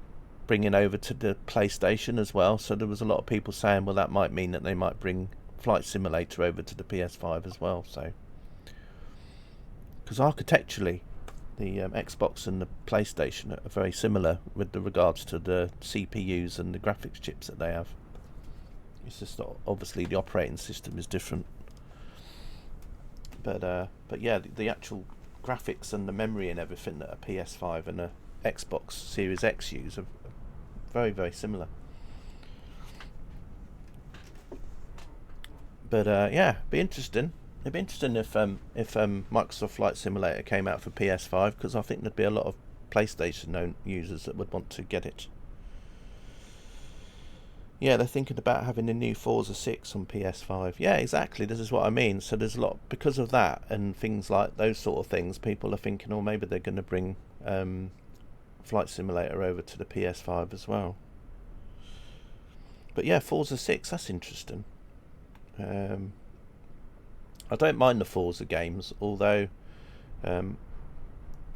bringing over to the PlayStation as well. So there was a lot of people saying, well, that might mean that they might bring Flight Simulator over to the PS5 as well. So, because architecturally, the Xbox and the PlayStation are very similar with regards to the CPUs and the graphics chips that they have. It's just obviously the operating system is different. But yeah, the actual graphics and the memory and everything that a PS5 and a Xbox Series X use are very, very similar. But yeah, be interesting. It'd be interesting if Microsoft Flight Simulator came out for PS5, because I think there'd be a lot of PlayStation users that would want to get it. Yeah, they're thinking about having a new Forza 6 on PS5. Yeah, exactly. This is what I mean. So there's a lot, because of that and things like those sort of things, people are thinking, oh, maybe they're going to bring Flight Simulator over to the PS5 as well. But yeah, Forza 6, that's interesting. I don't mind the Forza games, although it'd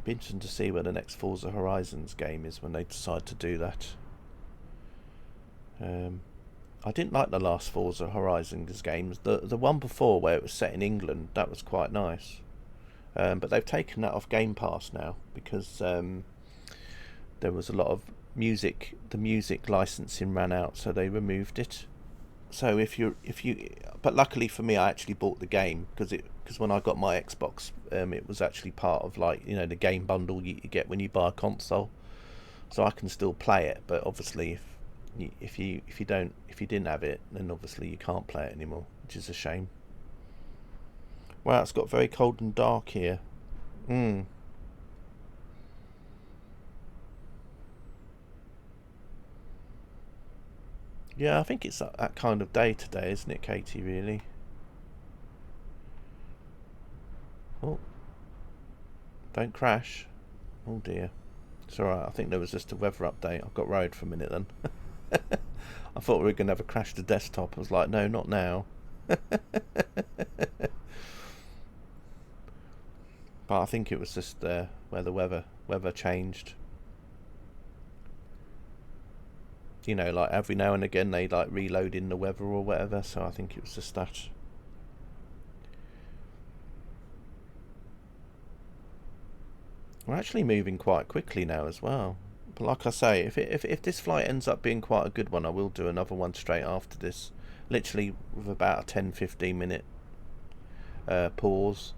be interesting to see where the next Forza Horizons game is when they decide to do that. I didn't like the last Forza Horizons games. The one before, where it was set in England, that was quite nice. But they've taken that off Game Pass now, because there was a lot of music. The music licensing ran out, so they removed it. So but luckily for me, I actually bought the game, because when I got my Xbox, it was actually part of, like, you know, the game bundle you get when you buy a console. So I can still play it, but obviously if you didn't have it, then obviously you can't play it anymore, which is a shame. Wow, it's got very cold and dark here. Yeah, I think it's that kind of day today, isn't it, Katie, really? Oh, don't crash. Oh dear. It's alright, I think there was just a weather update. I got worried for a minute then. I thought we were going to have a crash to desktop. I was like, no, not now. But I think it was just where the weather changed. You know, like every now and again they like reload in the weather or whatever, so I think it was just that. We're actually moving quite quickly now as well. But like I say, if this flight ends up being quite a good one, I will do another one straight after this. Literally with about a 10-15 minute pause.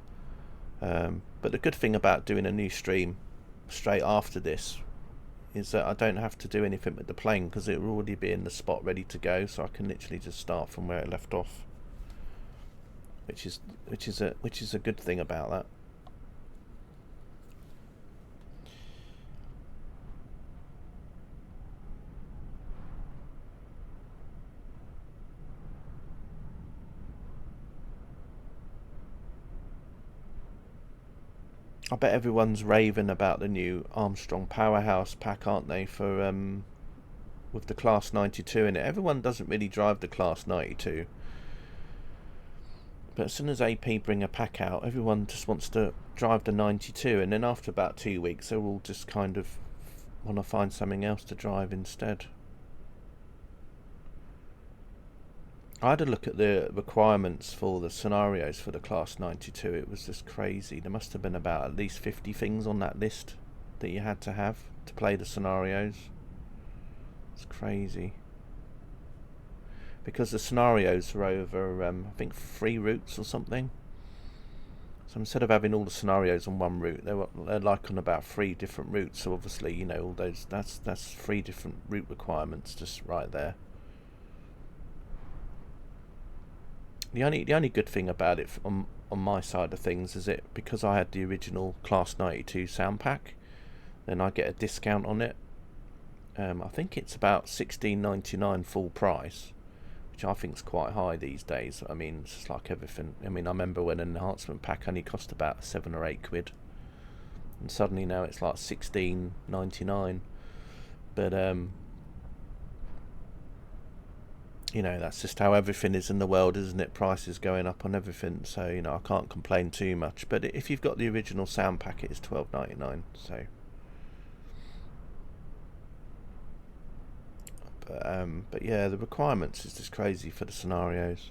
But the good thing about doing a new stream straight after this is that I don't have to do anything with the plane, because it will already be in the spot ready to go, so I can literally just start from where it left off, which is a good thing about that. I bet everyone's raving about the new Armstrong Powerhouse pack, aren't they, for with the Class 92 in it. Everyone doesn't really drive the Class 92. But as soon as AP bring a pack out, everyone just wants to drive the 92, and then after about 2 weeks, they'll all just kind of want to find something else to drive instead. I had a look at the requirements for the scenarios for the Class 92. It was just crazy. There must have been about at least 50 things on that list that you had to have to play the scenarios. It's crazy. Because the scenarios are over, I think, 3 routes or something. So instead of having all the scenarios on one route, they're like on about 3 different routes. So obviously, you know, all those that's 3 different route requirements just right there. The only good thing about it on my side of things is it, because I had the original Class 92 sound pack, then I get a discount on it. I think it's about $16.99 full price, which I think is quite high these days. I mean, it's just like everything. I mean, I remember when an enhancement pack only cost about £7 or £8, and suddenly now it's like £16.99. But you know, that's just how everything is in the world, isn't it? Prices going up on everything, so you know, I can't complain too much. But if you've got the original sound pack, it's £12.99. So, but yeah, the requirements is just crazy for the scenarios.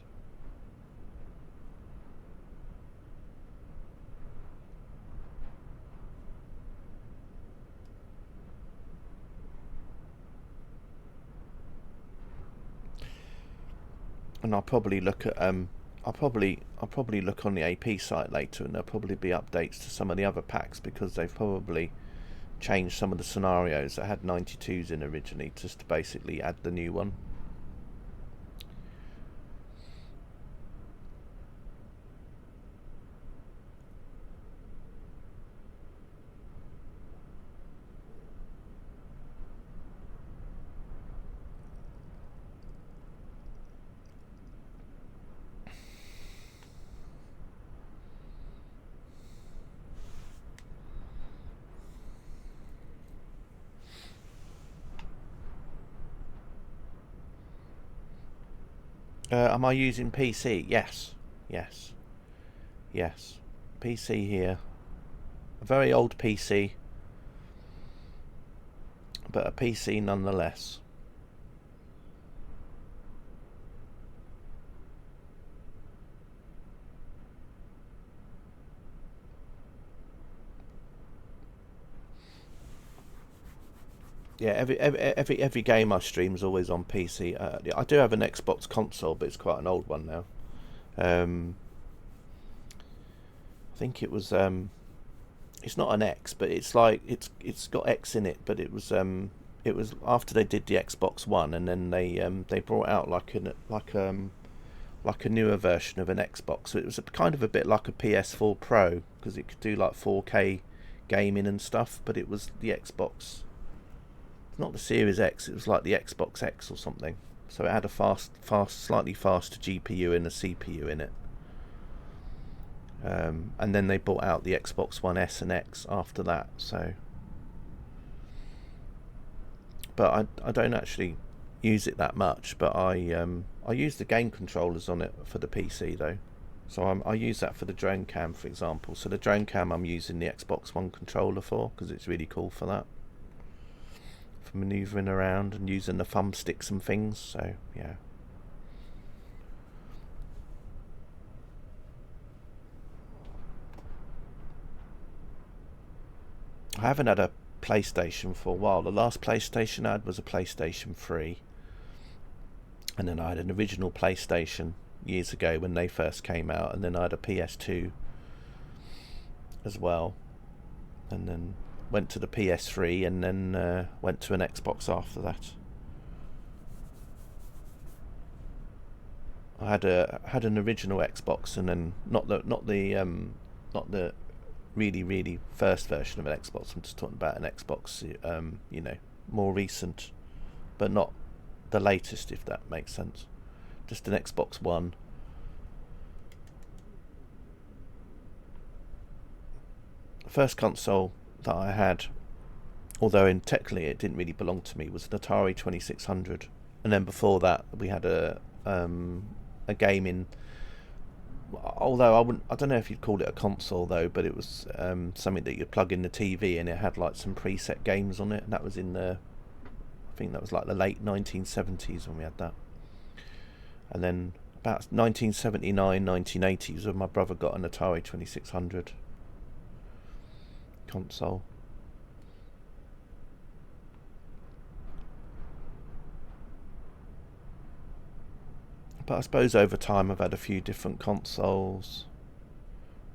And I'll probably look at I'll probably look on the AP site later, and there'll probably be updates to some of the other packs, because they've probably changed some of the scenarios that had 92s in originally, just to basically add the new one. Am I using PC? Yes. PC here. A very old PC, but a PC nonetheless. Yeah, every game I stream is always on PC. I do have an Xbox console, but it's quite an old one now. I think it was it's not an X, but it's like it's got X in it. But it was after they did the Xbox One, and then they brought out like a newer version of an Xbox. So it was kind of a bit like a PS4 Pro, because it could do like 4K gaming and stuff. But it was the Xbox. Not the Series X, it was like the Xbox X or something. So it had a slightly faster GPU and a CPU in it. And then they brought out the Xbox One S and X after that. So, but I don't actually use it that much. But I use the game controllers on it for the PC though. So I use that for the drone cam, for example. So the drone cam I'm using the Xbox One controller for, because it's really cool for that. For manoeuvring around and using the thumbsticks and things, so yeah. I haven't had a PlayStation for a while. The last PlayStation I had was a PlayStation 3, and then I had an original PlayStation years ago when they first came out, and then I had a PS2 as well, and then went to the PS3, and then went to an Xbox after that. I had an original Xbox, and then not the really first version of an Xbox. I'm just talking about an Xbox, you know, more recent, but not the latest, if that makes sense. Just an Xbox One. First console that I had, although technically it didn't really belong to me, was an Atari 2600, and then before that we had a gaming, although I don't know if you'd call it a console though, but it was something that you'd plug in the TV, and it had like some preset games on it, and that was in I think that was like the late 1970s when we had that. And then about 1979, 1980s when my brother got an Atari 2600 console. But I suppose over time I've had a few different consoles.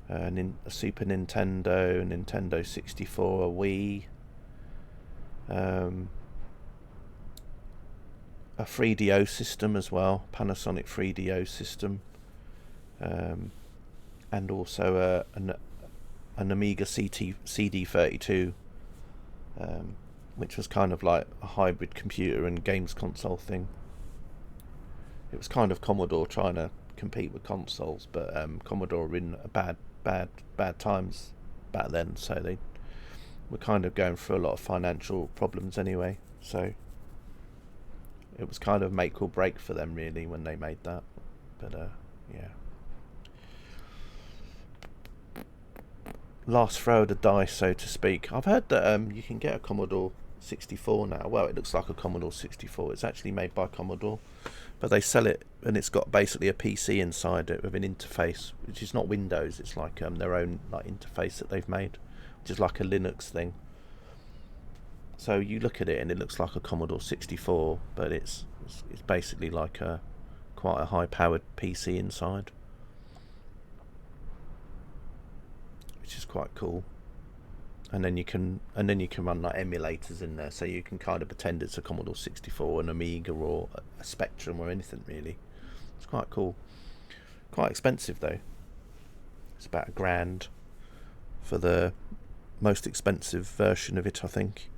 A Super Nintendo, a Nintendo 64, a Wii, a 3DO system as well, Panasonic 3DO system, and also an Amiga CD32, which was kind of like a hybrid computer and games console thing. it was kind of Commodore trying to compete with consoles, but Commodore were in a bad times back then, so they were kind of going through a lot of financial problems anyway. So it was kind of make or break for them really when they made that. But yeah. Last throw of the dice, so to speak. I've heard that you can get a Commodore 64 now. Well, it looks like a Commodore 64. It's actually made by Commodore, but they sell it, and it's got basically a PC inside it with an interface, which is not Windows. It's like their own like interface that they've made, which is like a Linux thing. So you look at it, and it looks like a Commodore 64, but it's basically like quite a high-powered PC inside, which is quite cool. And then you can run like emulators in there, so you can kind of pretend it's a Commodore 64, an Amiga, or a Spectrum, or anything really. It's quite cool. Quite expensive though. It's about $1,000 for the most expensive version of it, I think,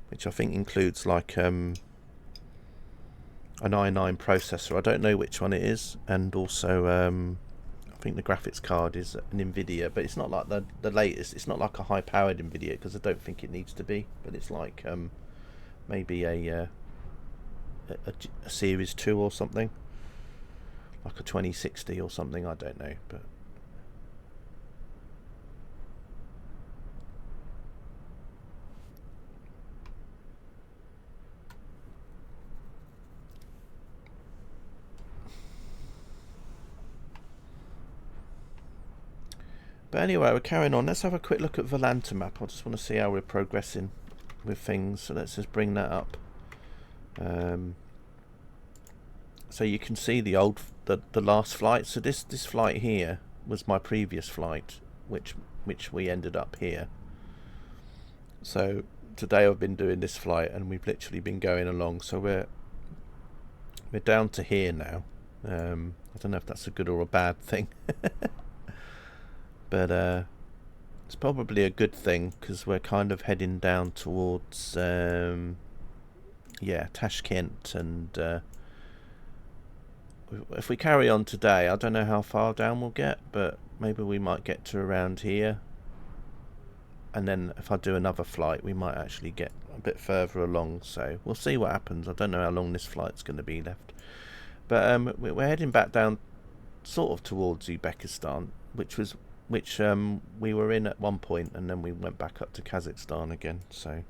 which I think includes like an i9 processor. I don't know which one it is, and also I think the graphics card is an Nvidia, but it's not like the latest. It's not like a high-powered Nvidia, because I don't think it needs to be. But it's like maybe a Series 2 or something, like a 2060 or something. I don't know, but anyway, we're carrying on. Let's have a quick look at Volanta map. I just want to see how we're progressing with things. So let's just bring that up. So you can see the last flight. So this flight here was my previous flight, which we ended up here. So today I've been doing this flight, and we've literally been going along. So we're down to here now. I don't know if that's a good or a bad thing. But it's probably a good thing, because we're kind of heading down towards Tashkent, and if we carry on today, I don't know how far down we'll get, but maybe we might get to around here, and then if I do another flight, we might actually get a bit further along. So we'll see what happens. I don't know how long this flight's going to be left, but we're heading back down sort of towards Uzbekistan, which we were in at one point, and then we went back up to Kazakhstan again. So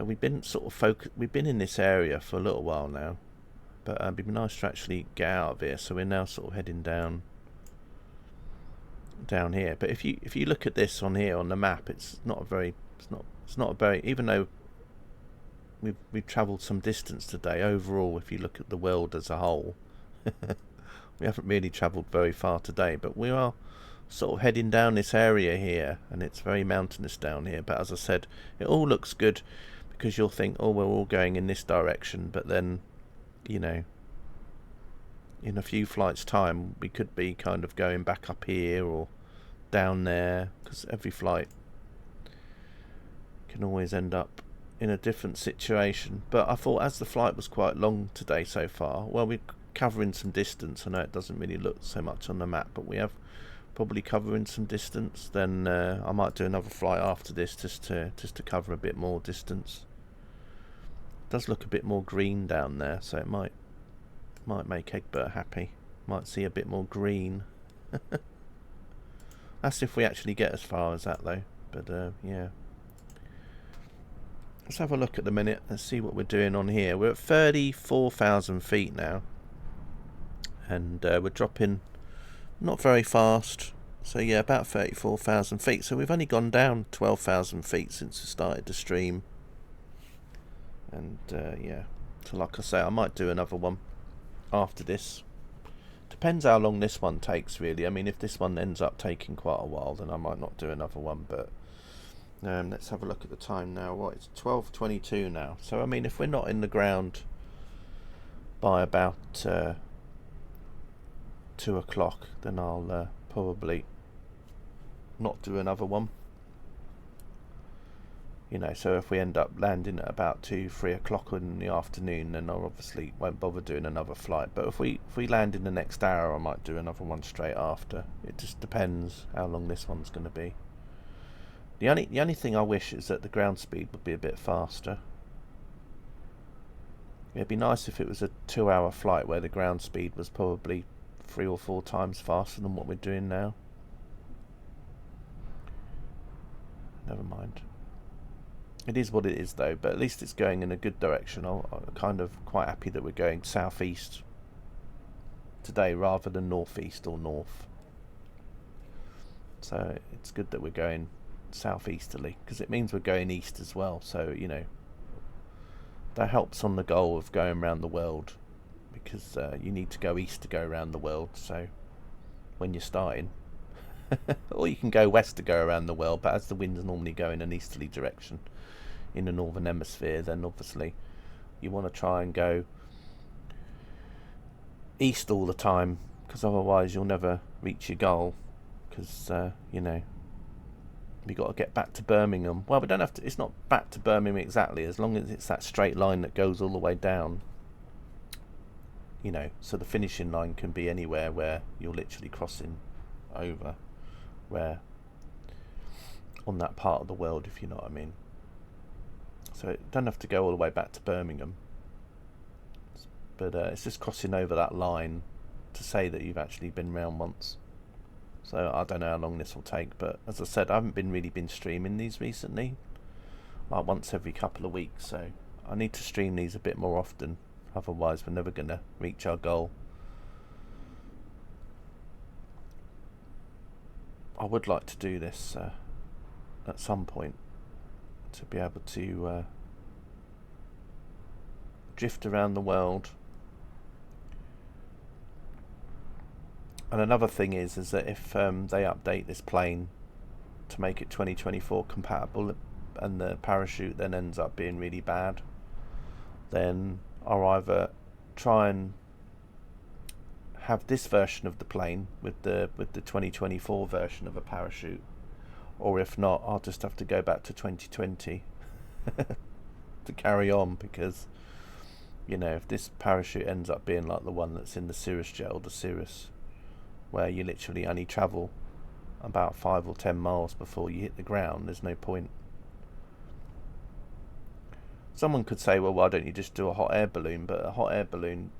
we've been sort of we've been in this area for a little while now, but it'd be nice to actually get out of here. So we're now sort of heading down here. But if you look at this on here on the map, it's not a very even though we've travelled some distance today. Overall, if you look at the world as a whole, we haven't really travelled very far today, but we are sort of heading down this area here, and it's very mountainous down here. But as I said, it all looks good, because you'll think, oh, we're all going in this direction, but then, you know, in a few flights time we could be kind of going back up here or down there, because every flight can always end up in a different situation. But I thought, as the flight was quite long today so far, well, we're covering some distance. I know it doesn't really look so much on the map, but we have probably covering some distance. Then I might do another flight after this, just to cover a bit more distance. It does look a bit more green down there, so it might make Egbert happy. Might see a bit more green. That's if we actually get as far as that though. But yeah, let's have a look at the minute. Let's see what we're doing on here. We're at 34,000 feet now, and we're dropping not very fast. So yeah, about 34,000 feet. So we've only gone down 12,000 feet since we started the stream. And yeah, so like I say, I might do another one after this. Depends how long this one takes, really. I mean, if this one ends up taking quite a while, then I might not do another one. But let's have a look at the time now. What, it's 12:22 now. So I mean, if we're not in the ground by about 2 o'clock, then I'll probably not do another one. You know, so if we end up landing at about 2-3 o'clock in the afternoon, then I obviously won't bother doing another flight. But if we land in the next hour, I might do another one straight after. It just depends how long this one's going to be. The only thing I wish is that the ground speed would be a bit faster. It'd be nice if it was a 2-hour flight where the ground speed was probably 3 or 4 times faster than what we're doing now. Never mind. It is what it is though, but at least it's going in a good direction. I'm kind of quite happy that we're going southeast today rather than northeast or north. So it's good that we're going southeasterly, because it means we're going east as well. So, you know, that helps on the goal of going around the world, because you need to go east to go around the world. So when you're starting, or you can go west to go around the world, but as the winds normally go in an easterly direction in the northern hemisphere, then obviously you want to try and go east all the time, because otherwise you'll never reach your goal, because you know, we got to get back to Birmingham. Well, we don't have to, it's not back to Birmingham exactly, as long as it's that straight line that goes all the way down, you know, so the finishing line can be anywhere where you're literally crossing over, where on that part of the world, if you know what I mean. So it don't have to go all the way back to Birmingham, but it's just crossing over that line to say that you've actually been round once. So I don't know how long this will take, but as I said, I haven't really been streaming these recently, like once every couple of weeks, so I need to stream these a bit more often, otherwise we're never going to reach our goal. I would like to do this at some point, to be able to drift around the world. And another thing is that if they update this plane to make it 2024 compatible, and the parachute then ends up being really bad, then I'll either try and have this version of the plane with the 2024 version of a parachute, or if not, I'll just have to go back to 2020 to carry on, because, you know, if this parachute ends up being like the one that's in the Cirrus jet, or the Cirrus, where you literally only travel about 5 or 10 miles before you hit the ground, there's no point. Someone could say, well, why don't you just do a hot air balloon? But a hot air balloon,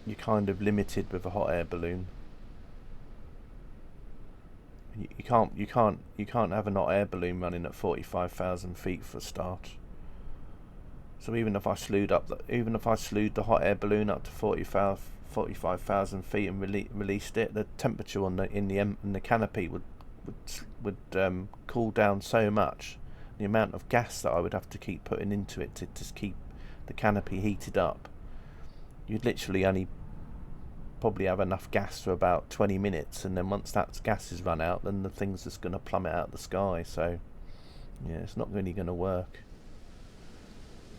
you're kind of limited with a hot air balloon. You can't have a hot air balloon running at 45,000 feet for a start. So even if I slewed the hot air balloon up to 45,000 feet and released it, the temperature in the canopy would cool down so much. The amount of gas that I would have to keep putting into it to just keep the canopy heated up, you'd literally only probably have enough gas for about 20 minutes, and then once that gas is run out, then the thing's just going to plummet out of the sky. So yeah, it's not really going to work,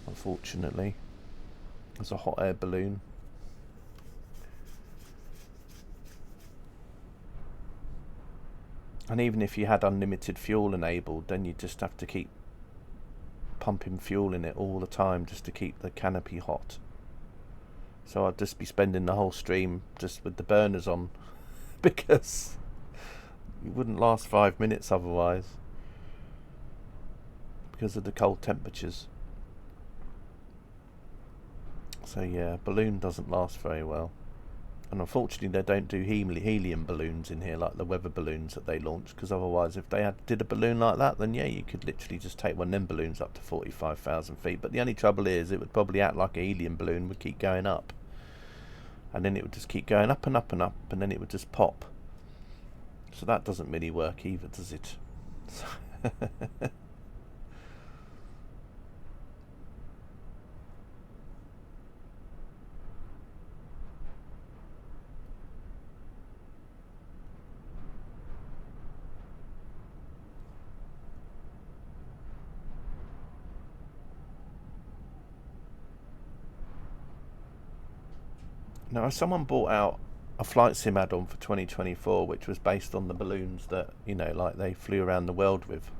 unfortunately, as a hot air balloon. And even if you had unlimited fuel enabled, then you just have to keep pumping fuel in it all the time just to keep the canopy hot. So I'd just be spending the whole stream just with the burners on, because you wouldn't last 5 minutes otherwise, because of the cold temperatures. So yeah, balloon doesn't last very well. And unfortunately they don't do helium balloons in here like the weather balloons that they launch, because otherwise if they did a balloon like that, then yeah, you could literally just take one of them balloons up to 45,000 feet. But the only trouble is it would probably act like a helium balloon, would keep going up, and then it would just keep going up and up and up, and then it would just pop. So that doesn't really work either, does it? Now, if someone bought out a flight sim add-on for 2024, which was based on the balloons that, you know, like they flew around the world with,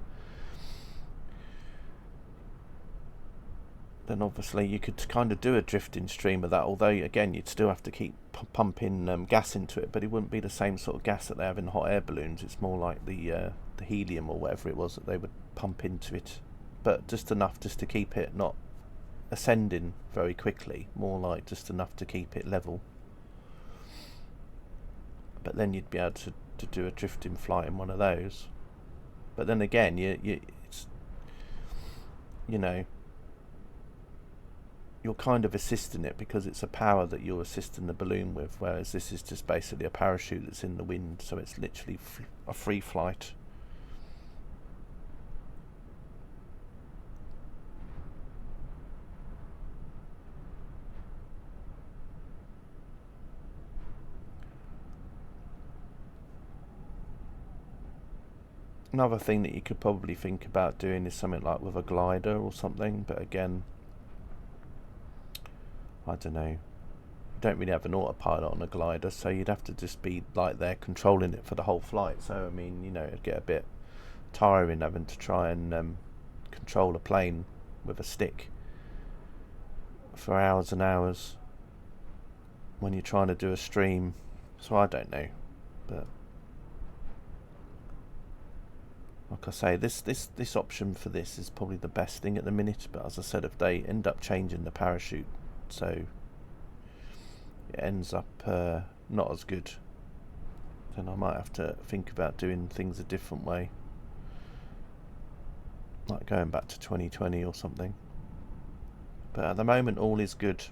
then obviously you could kind of do a drifting stream of that, although again you'd still have to keep pumping gas into it, but it wouldn't be the same sort of gas that they have in hot air balloons. It's more like the helium or whatever it was that they would pump into it, but just enough just to keep it not ascending very quickly, more like just enough to keep it level. But then you'd be able to do a drifting flight in one of those. But then again, it's, you know, you're kind of assisting it because it's a power that you're assisting the balloon with, whereas this is just basically a parachute that's in the wind, so it's literally a free flight. Another thing that you could probably think about doing is something like with a glider or something, but again, I don't know. You don't really have an autopilot on a glider, so you'd have to just be like there controlling it for the whole flight. So I mean, you know, it'd get a bit tiring having to try and control a plane with a stick for hours and hours when you're trying to do a stream. So I don't know, but like I say, this option for this is probably the best thing at the minute. But as I said, if they end up changing the parachute, so it ends up not as good, then I might have to think about doing things a different way, like going back to 2020 or something. But at the moment, all is good.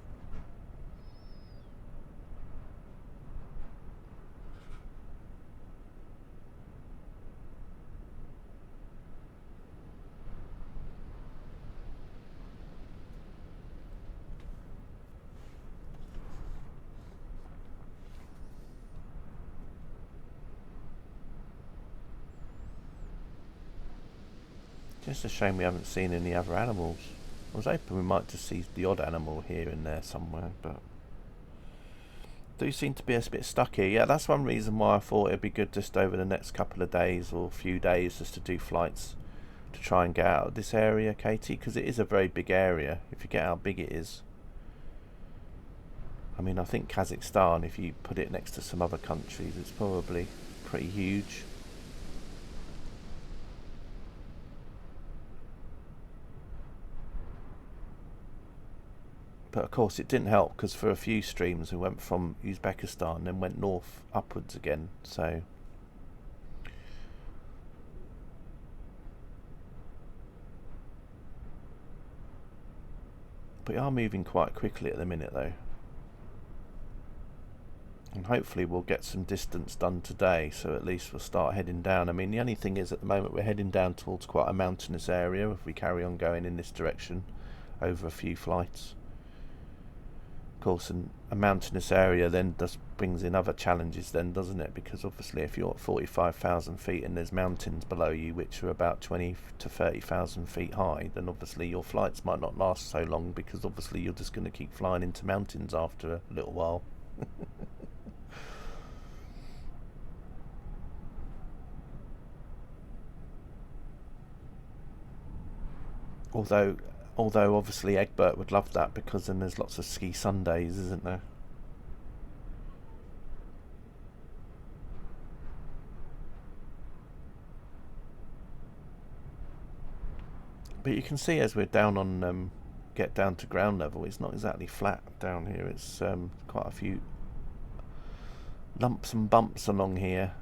Just a shame we haven't seen any other animals. I was hoping we might just see the odd animal here and there somewhere, but do seem to be a bit stuck here. Yeah, that's one reason why I thought it'd be good just over the next couple of days or few days just to do flights to try and get out of this area, Katie, because it is a very big area. If you get how big it is, I mean, I think Kazakhstan, if you put it next to some other countries, it's probably pretty huge. But of course it didn't help, because for a few streams we went from Uzbekistan and then went north upwards again, so we are moving quite quickly at the minute though, and hopefully we'll get some distance done today, so at least we'll start heading down. I mean, the only thing is at the moment we're heading down towards quite a mountainous area if we carry on going in this direction over a few flights. Of course, a mountainous area then just brings in other challenges then, doesn't it? Because obviously if you're at 45,000 feet and there's mountains below you which are about 20 to 30,000 feet high, then obviously your flights might not last so long, because obviously you're just going to keep flying into mountains after a little while. Although obviously Egbert would love that, because then there's lots of ski Sundays, isn't there? But you can see as we're down on get down to ground level, it's not exactly flat down here. It's quite a few lumps and bumps along here.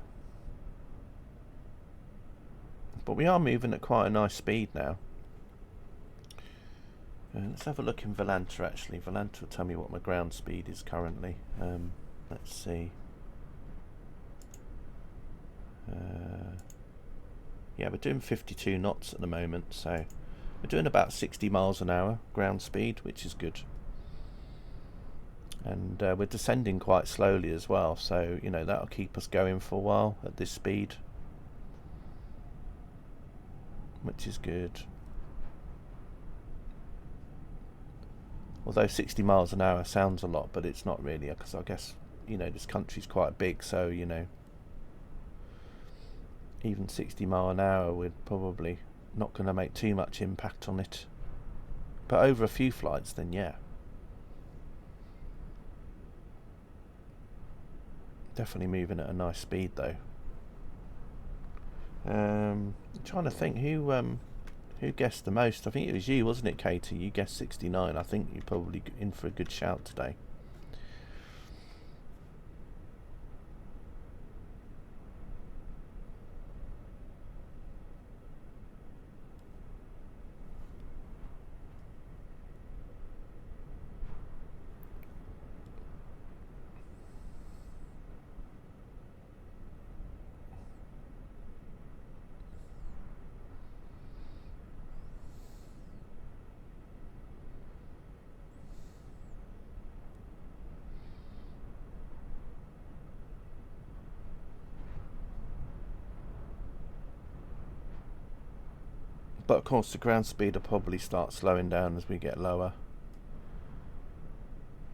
But we are moving at quite a nice speed now. Let's have a look in Volanta actually. Volanta will tell me what my ground speed is currently. Let's see. Yeah, we're doing 52 knots at the moment, so we're doing about 60 miles an hour ground speed, which is good. And we're descending quite slowly as well, so you know that'll keep us going for a while at this speed, which is good. Although 60 miles an hour sounds a lot, but it's not really, because I guess you know, this country's quite big, so, you know, even 60 mile an hour we're probably not going to make too much impact on it. But over a few flights, then yeah. Definitely moving at a nice speed though. I'm trying to think who guessed the most. I think it was you, wasn't it, Katie? You guessed 69. I think you're probably in for a good shout today. But of course the ground speed will probably start slowing down as we get lower.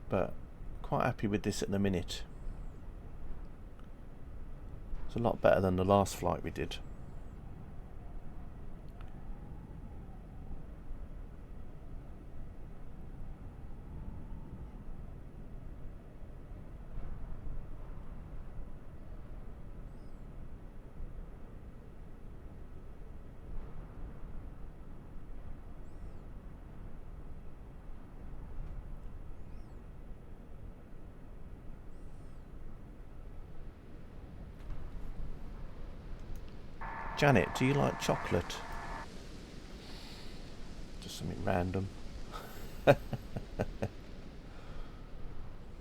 But quite happy with this at the minute. It's a lot better than the last flight we did. Janet, do you like chocolate? Just something random.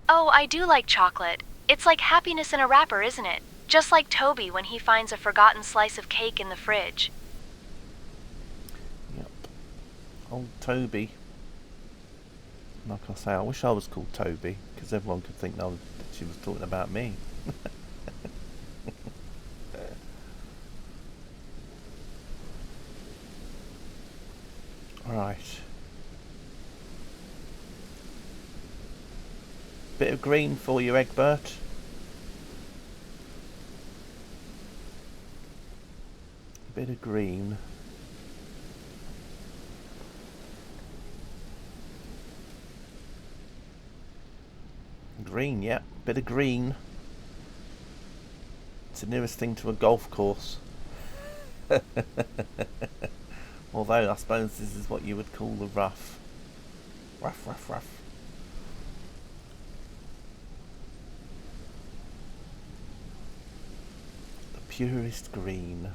Oh, I do like chocolate. It's like happiness in a wrapper, isn't it? Just like Toby when he finds a forgotten slice of cake in the fridge. Yep. Old Toby. Like I say, I wish I was called Toby, because everyone could think that she was talking about me. Right. Bit of green for you, Egbert. Bit of green. Green, yeah. Bit of green. It's the nearest thing to a golf course. Although I suppose this is what you would call the rough. Rough, rough, rough. The purest green.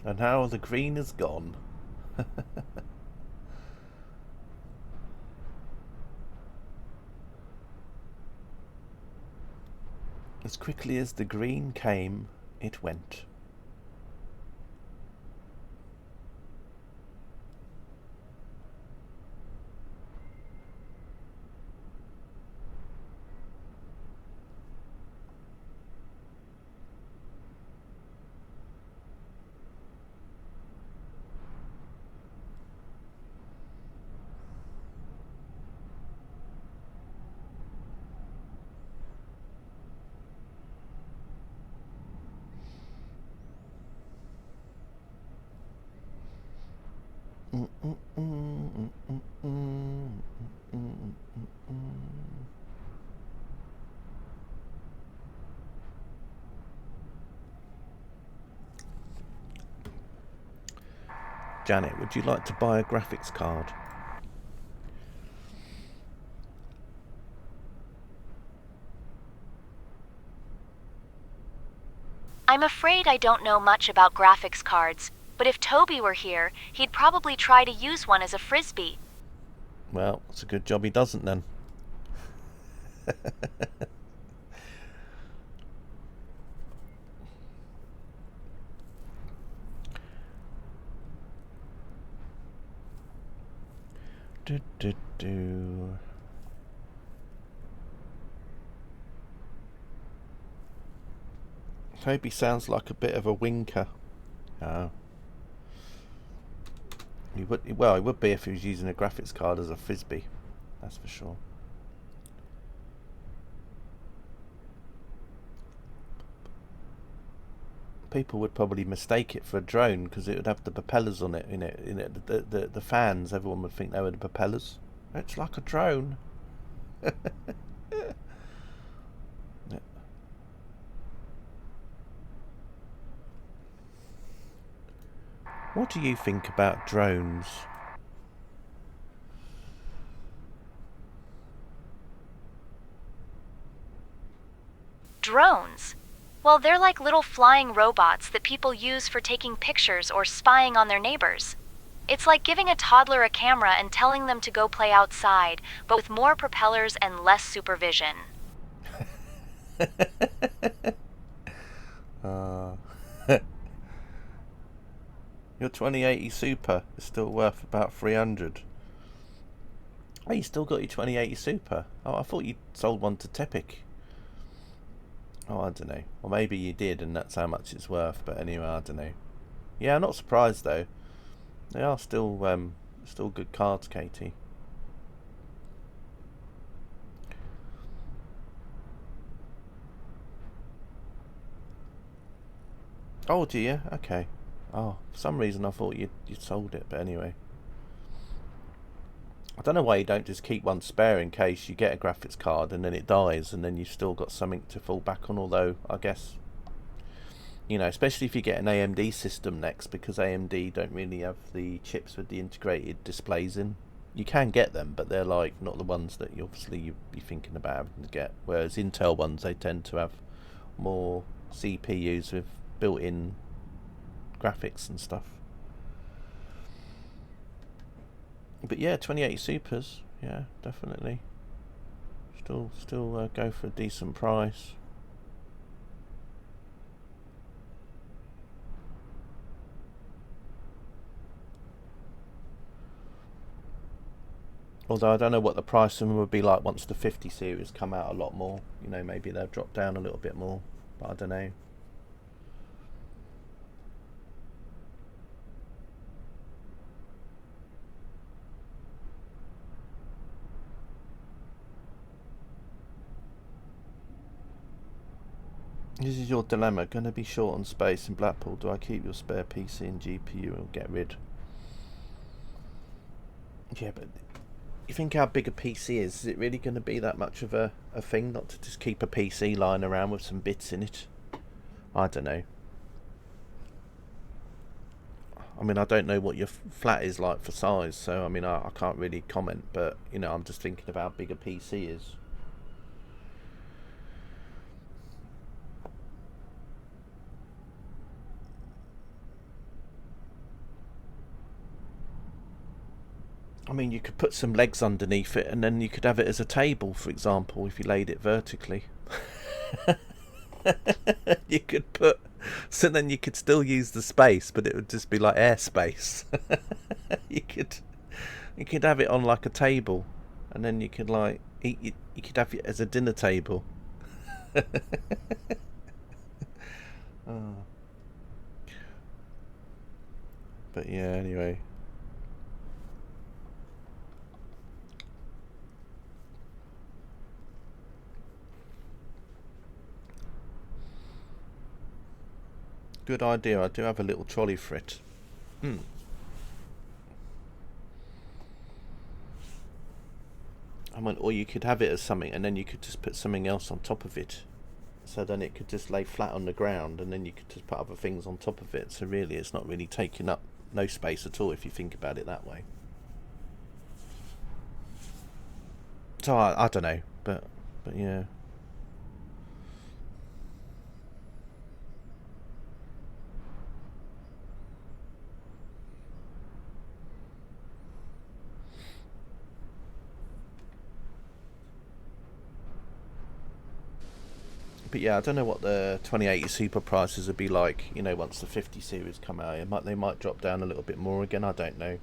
And how the green is gone. As quickly as the green came, it went. Janet, would you like to buy a graphics card? I'm afraid I don't know much about graphics cards, but if Toby were here, he'd probably try to use one as a frisbee. Well, it's a good job he doesn't then. Hope he sounds like a bit of a winker. Oh. He would, well, he would be if he was using a graphics card as a frisbee. That's for sure. People would probably mistake it for a drone because it would have the propellers on it. The fans, everyone would think they were the propellers. It's like a drone. Yeah. What do you think about drones? Drones? Well, they're like little flying robots that people use for taking pictures or spying on their neighbors. It's like giving a toddler a camera and telling them to go play outside, but with more propellers and less supervision. Your 2080 Super is still worth about 300. Oh, you still got your 2080 Super? Oh, I thought you sold one to Tepic. Oh, I don't know. Or maybe you did and that's how much it's worth, but anyway, I don't know. Yeah, I'm not surprised though. They are still good cards, Katie. Oh, do you? Okay. Oh, for some reason I thought you'd sold it, but anyway. I don't know why you don't just keep one spare in case you get a graphics card and then it dies and then you've still got something to fall back on, although I guess, you know, especially if you get an AMD system next, because AMD don't really have the chips with the integrated displays in. You can get them, but they're like not the ones that you'd be thinking about having to get, whereas Intel ones, they tend to have more CPUs with built-in graphics and stuff. But yeah, 2080 Supers, yeah, definitely. Still go for a decent price. Although I don't know what the price of them would be like once the 50 series come out a lot more. You know, maybe they'll drop down a little bit more, but I don't know. This is your dilemma. Going to be short on space in Blackpool. Do I keep your spare PC and GPU or get rid? Yeah, but you think how big a PC is? Is it really going to be that much of a thing not to just keep a PC lying around with some bits in it? I don't know. I mean, I don't know what your flat is like for size, so I mean, I can't really comment, but you know, I'm just thinking of how big a PC is. I mean, you could put some legs underneath it and then you could have it as a table, for example, if you laid it vertically. You could put... So then you could still use the space, but it would just be like airspace. You could have it on like a table, and then you could like eat it, you could have it as a dinner table. Oh. But yeah, anyway. Good idea. I do have a little trolley for it. I mean, or you could have it as something, and then you could just put something else on top of it. So then it could just lay flat on the ground, and then you could just put other things on top of it. So really, it's not really taking up no space at all if you think about it that way. So I don't know, but yeah. But yeah, I don't know what the 2080 Super prices would be like, you know, once the 50 series come out. They might drop down a little bit more again, I don't know.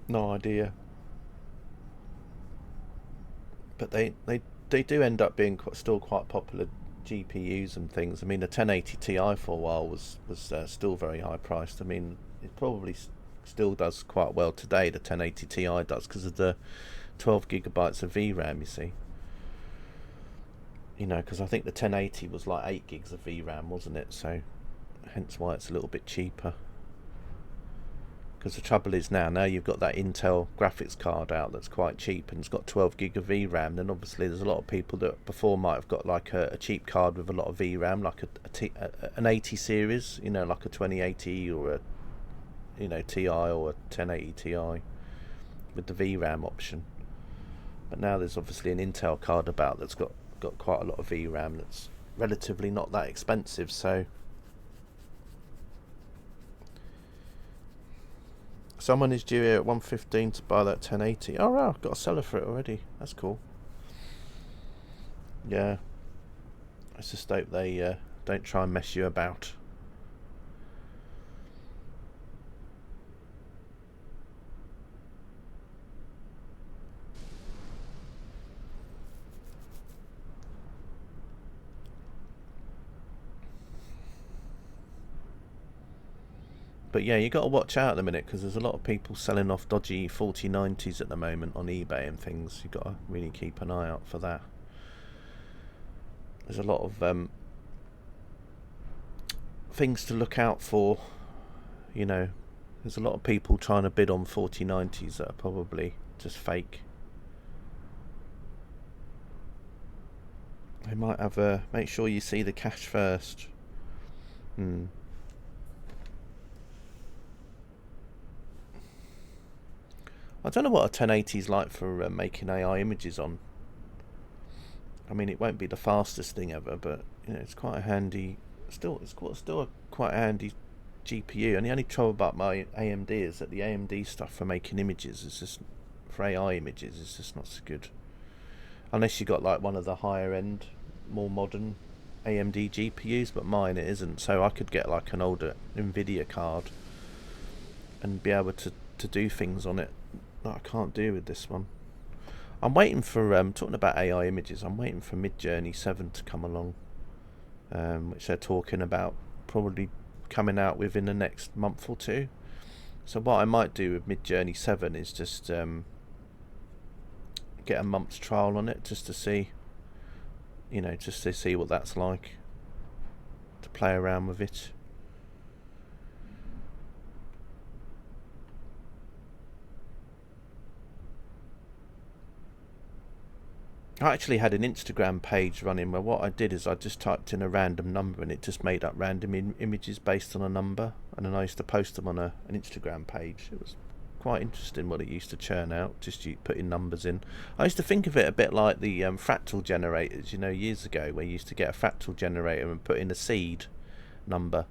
No idea. But they do end up being still quite popular GPUs and things. I mean, the 1080 Ti for a while was still very high priced. I mean, it probably still does quite well today. The 1080 Ti does, because of the 12 gigabytes of VRAM. You see, because I think the 1080 was like 8 gigs of VRAM, wasn't it? So hence why it's a little bit cheaper. Because the trouble is now you've got that Intel graphics card out that's quite cheap and it's got 12 gig of VRAM. Then obviously there's a lot of people that before might have got like a cheap card with a lot of VRAM, like an 80 series, like a 2080 or a Ti or a 1080 Ti with the VRAM option. But now there's obviously an Intel card about that's got quite a lot of VRAM that's relatively not that expensive. So someone is due here at 1:15 to buy that 1080. Oh wow, I've got a seller for it already. That's cool. Yeah, I just hope they don't try and mess you about. But yeah, you got to watch out at the minute, because there's a lot of people selling off dodgy 4090s at the moment on eBay and things. You got to really keep an eye out for that. There's a lot of things to look out for. There's a lot of people trying to bid on 4090s that are probably just fake. They might have make sure you see the cash first. I don't know what a 1080 is like for making AI images on. I mean, it won't be the fastest thing ever, but it's quite a handy. Still a quite a handy GPU. And the only trouble about my AMD is that the AMD stuff for making images is just, for AI images, is just not so good. Unless you got like one of the higher end, more modern AMD GPUs, but mine it isn't. So I could get like an older Nvidia card and be able to do things on it that I can't do with this one. I'm waiting for talking about AI images. I'm waiting for Midjourney 7 to come along, which they're talking about probably coming out within the next month or two. So what I might do with Midjourney 7 is just get a month's trial on it, just to see, just to see what that's like, to play around with it. I actually had an Instagram page running where what I did is I just typed in a random number and it just made up random images based on a number, and then I used to post them on an Instagram page. It was quite interesting what it used to churn out, just you putting numbers in. I used to think of it a bit like the fractal generators, years ago, where you used to get a fractal generator and put in a seed number,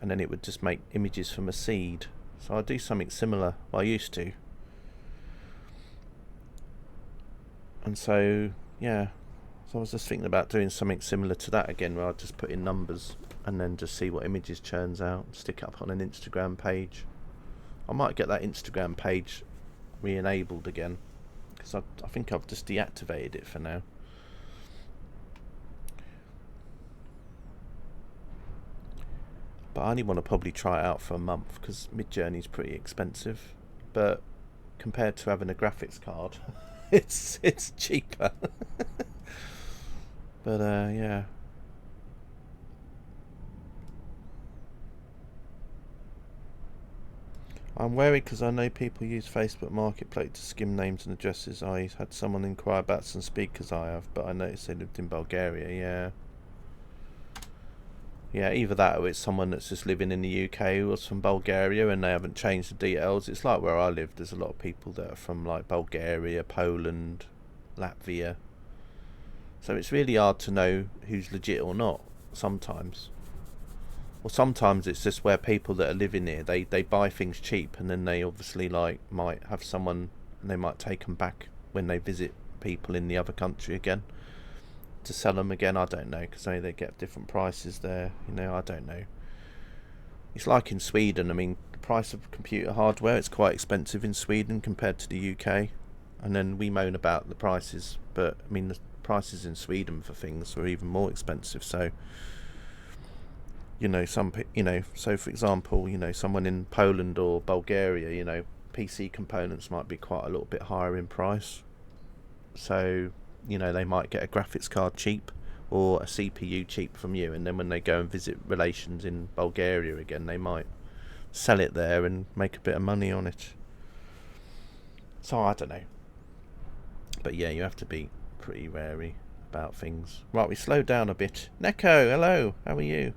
and then it would just make images from a seed. So I do something similar. Well, I used to. And so, yeah, so I was just thinking about doing something similar to that again, where I'd just put in numbers and then just see what images churns out, stick it up on an Instagram page. I might get that Instagram page re-enabled again, because I think I've just deactivated it for now. But I only want to probably try it out for a month, because Midjourney's pretty expensive, but compared to having a graphics card, it's cheaper. But yeah. I'm wary because I know people use Facebook Marketplace to skim names and addresses. I had someone inquire about some speakers I have, but I noticed they lived in Bulgaria. Yeah, either that or it's someone that's just living in the UK who was from Bulgaria and they haven't changed the details. It's like where I live, there's a lot of people that are from like Bulgaria, Poland, Latvia. So it's really hard to know who's legit or not sometimes. Or sometimes it's just where people that are living here, they buy things cheap, and then they obviously like might have someone, and they might take them back when they visit people in the other country again to sell them again. I don't know, because they get different prices there. I don't know. It's like in Sweden. I mean, the price of computer hardware, it's quite expensive in Sweden compared to the UK. And then we moan about the prices, but I mean the prices in Sweden for things are even more expensive. So so for example, someone in Poland or Bulgaria, PC components might be quite a little bit higher in price. So they might get a graphics card cheap or a CPU cheap from you, and then when they go and visit relations in Bulgaria again, they might sell it there and make a bit of money on it. So I don't know. But yeah, you have to be pretty wary about things. Right, we slowed down a bit. Neko, hello, how are you?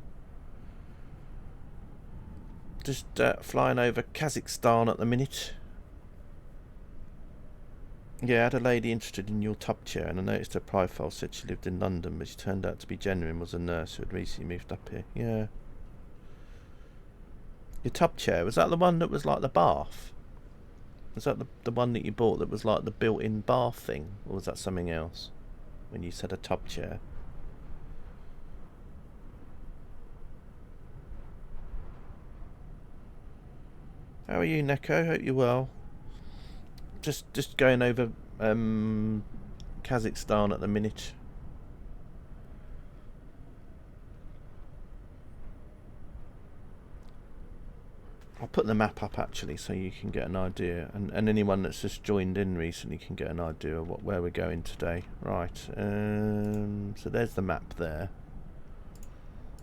Just flying over Kazakhstan at the minute. Yeah, I had a lady interested in your tub chair, and I noticed her profile said she lived in London, but she turned out to be genuine, was a nurse who had recently moved up here. Yeah. Your tub chair, was that the one that was like the bath? Was that the one that you bought that was like the built-in bath thing? Or was that something else? When you said a tub chair. How are you, Neko? Hope you're well. Just going over Kazakhstan at the minute. I'll put the map up actually so you can get an idea, and anyone that's just joined in recently can get an idea of where we're going today. Right, so there's the map there.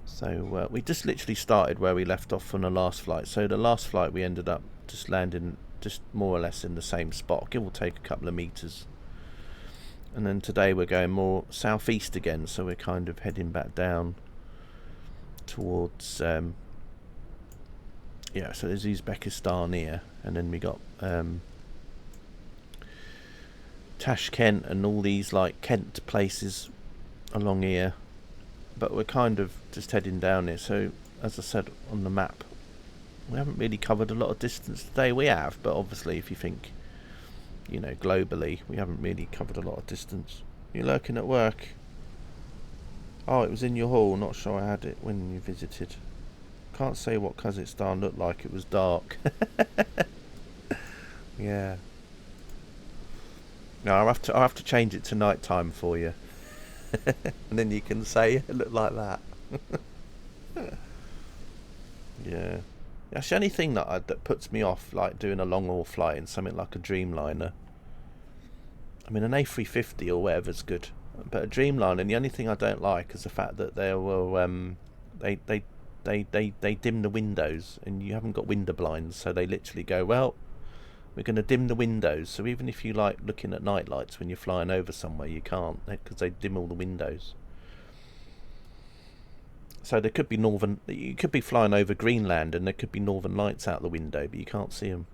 So we just literally started where we left off on the last flight. So the last flight we ended up just landing just more or less in the same spot, give or take a couple of meters. And then today we're going more southeast again, so we're kind of heading back down towards so there's Uzbekistan here, and then we got Tashkent and all these like Kent places along here, but we're kind of just heading down here. So as I said on the map, we haven't really covered a lot of distance today. We have, but obviously if you think globally, we haven't really covered a lot of distance. You're lurking at work. Oh, it was in your hall. Not sure I had it when you visited. Can't say what Kazakhstan looked like. It was dark. Yeah. No, I'll have to change it to night time for you. And then you can say it looked like that. Yeah. That's the only thing that puts me off, like doing a long haul flight in something like a Dreamliner. I mean, an A350 or whatever's good, but a Dreamliner. And the only thing I don't like is the fact that they will they dim the windows, and you haven't got window blinds, so they literally go, well, we're going to dim the windows. So even if you like looking at night lights when you're flying over somewhere, you can't, because they dim all the windows. So there could be you could be flying over Greenland and there could be northern lights out the window, but you can't see them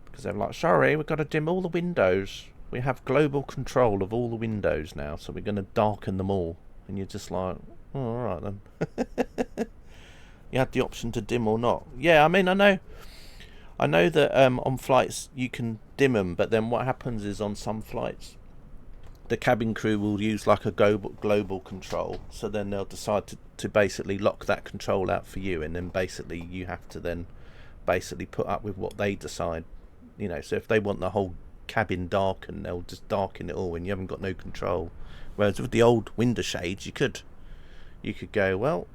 because they're like, sorry, we've got to dim all the windows. We have global control of all the windows now, so we're going to darken them all. And you're just like, oh, all right then. You had the option to dim or not. Yeah, I mean, I know that on flights you can dim them, but then what happens is on some flights the cabin crew will use like a global control, so then they'll decide to basically lock that control out for you, and then basically you have to then basically put up with what they decide. So if they want the whole cabin darkened, they'll just darken it all and you haven't got no control. Whereas with the old window shades, you could go, well,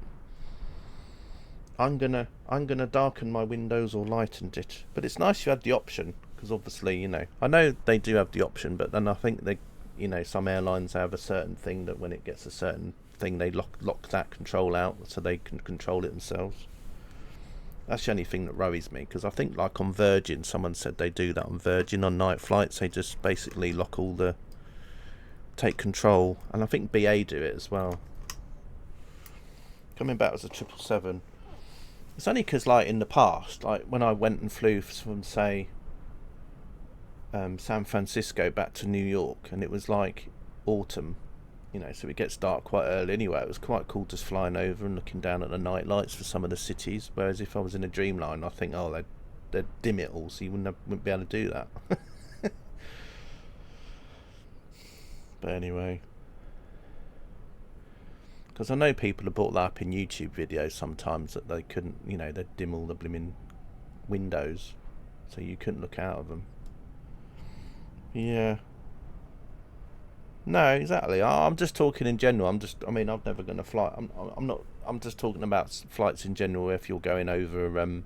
I'm gonna darken my windows or lighten it. But it's nice you had the option, because obviously, I know they do have the option, but then I think they, some airlines have a certain thing that when it gets a certain thing, they lock that control out so they can control it themselves. That's the only thing that worries me, because I think like on Virgin, someone said they do that on Virgin on night flights. They just basically take control, and I think BA do it as well. Coming back as a 777. It's only because, like, in the past, like, when I went and flew from, say, San Francisco back to New York, and it was, like, autumn, so it gets dark quite early anyway. It was quite cool just flying over and looking down at the night lights for some of the cities, whereas if I was in a Dreamliner, I think, oh, they'd dim it all, so you wouldn't be able to do that. But anyway. Because I know people have brought that up in YouTube videos sometimes, that they couldn't, you know, they'd dim all the blimmin' windows, so you couldn't look out of them. Yeah. No, exactly. I'm just talking in general. I mean, I'm never going to fly. I'm not. I'm just talking about flights in general. If you're going over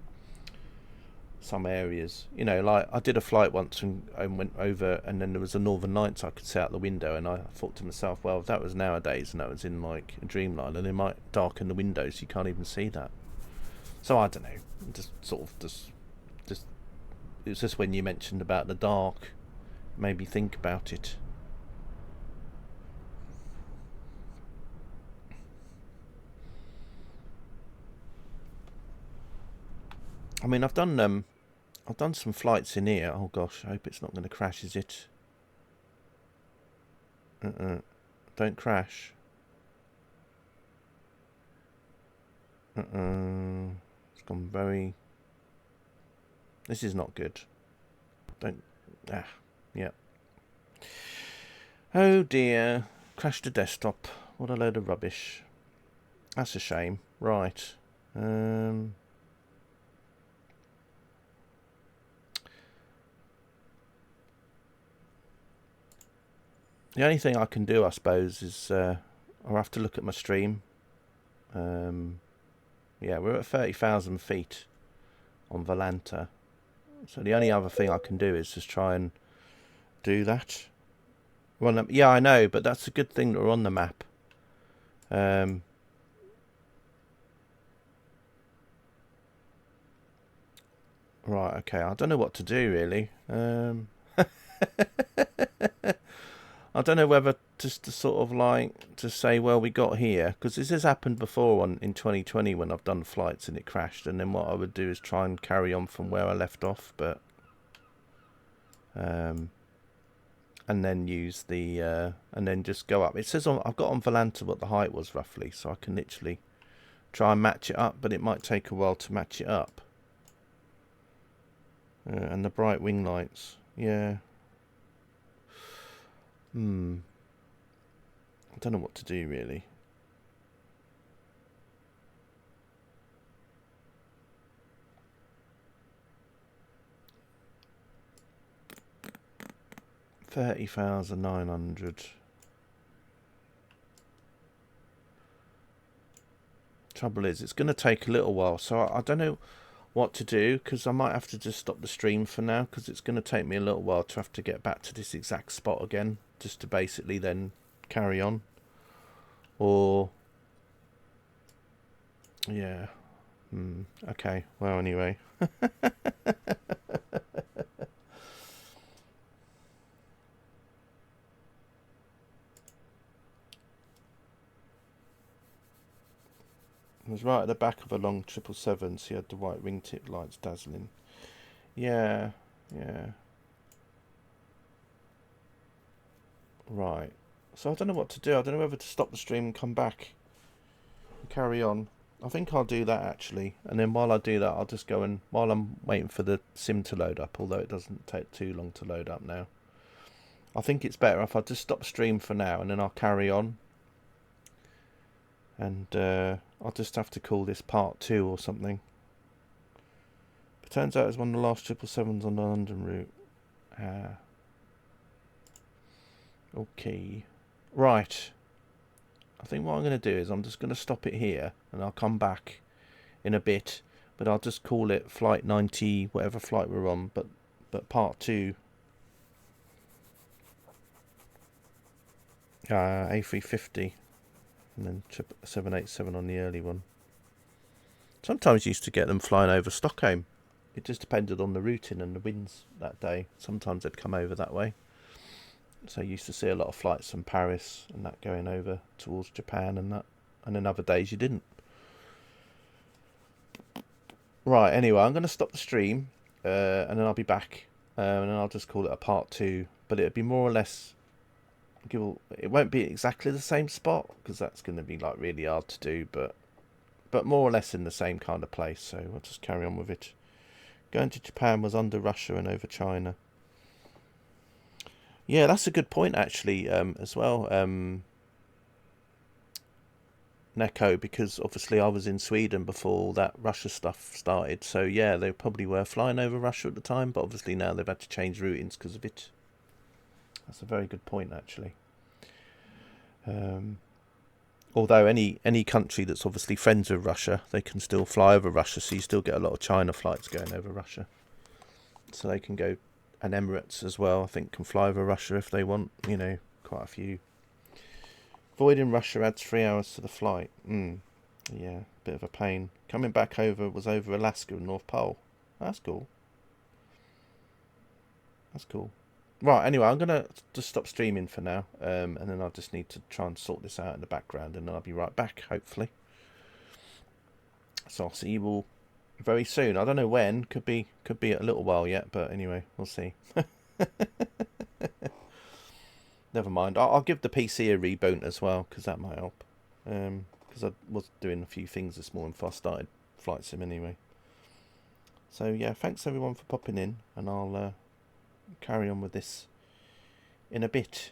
some areas, you know, like I did a flight once and went over, and then there was a Northern Lights I could see out the window, and I thought to myself, well, if that was nowadays and that was in like a Dreamliner, they might darken the windows. You can't even see that. So I don't know. Just sort of just. It was just when you mentioned about the dark, made me think about it. I mean, I've done some flights in here. Oh gosh, I hope it's not going to crash, is it? Don't crash. It's gone very... This is not good. Don't... yeah. Oh dear. Crashed the desktop. What a load of rubbish. That's a shame. Right. The only thing I can do, I suppose, is I'll have to look at my stream. Yeah, we're at 30,000 feet on Volanta. So the only other thing I can do is just try and do that. Well, yeah, I know, but that's a good thing that we're on the map. Right, okay, I don't know what to do, really. I don't know whether just to sort of like to say, well, we got here, because this has happened before in 2020 when I've done flights and it crashed, and then what I would do is try and carry on from where I left off, but and then use the and then just go up. It says I've got on Volanta what the height was roughly, so I can literally try and match it up, but it might take a while to match it up. And the bright wing lights, yeah. I don't know what to do, really. $30,900. Trouble is, it's going to take a little while, so I don't know what to do, because I might have to just stop the stream for now, because it's going to take me a little while to have to get back to this exact spot again, just to basically then carry on. Or yeah, okay, well, anyway. It was right at the back of a long 777, so you had the white wingtip lights dazzling. Yeah, yeah. Right. So I don't know what to do. I don't know whether to stop the stream and come back and carry on. I think I'll do that, actually. And then while I do that, I'll just go and... While I'm waiting for the sim to load up, although it doesn't take too long to load up now. I think it's better if I just stop stream for now, and then I'll carry on. And I'll just have to call this part 2 or something. It turns out it's one of the last 777s on the London route. Okay. Right. I think what I'm going to do is I'm just going to stop it here, and I'll come back in a bit, but I'll just call it flight 90, whatever flight we're on, but part 2. A350, and then 787 on the early one. Sometimes you used to get them flying over Stockholm. It just depended on the routing and the winds that day. Sometimes they'd come over that way. So you used to see a lot of flights from Paris and that going over towards Japan and that. And then other days you didn't. Right, anyway, I'm going to stop the stream. And then I'll be back. And then I'll just call it a part 2. But it'll be more or less... It won't be exactly the same spot, because that's going to be like really hard to do. But more or less in the same kind of place. So I'll just carry on with it. Going to Japan was under Russia and over China. Yeah, that's a good point, actually, as well. Neko, because obviously I was in Sweden before all that Russia stuff started. So yeah, they probably were flying over Russia at the time, but obviously now they've had to change routings because of it. That's a very good point, actually. Although any country that's obviously friends with Russia, they can still fly over Russia, so you still get a lot of China flights going over Russia. So they can go, and Emirates as well, I think, can fly over Russia if they want, you know, quite a few. Avoiding Russia adds 3 hours to the flight. Yeah, bit of a pain. Coming back was over Alaska and North Pole. That's cool. That's cool. Right, anyway, I'm going to just stop streaming for now, and then I'll just need to try and sort this out in the background, and then I'll be right back, hopefully. So I'll see you all very soon. I don't know when. Could be a little while yet, but anyway, we'll see. Never mind. I'll give the PC a reboot as well, because that might help. Because I was doing a few things this morning before I started Flight Sim anyway. So yeah, thanks everyone for popping in, and I'll carry on with this in a bit.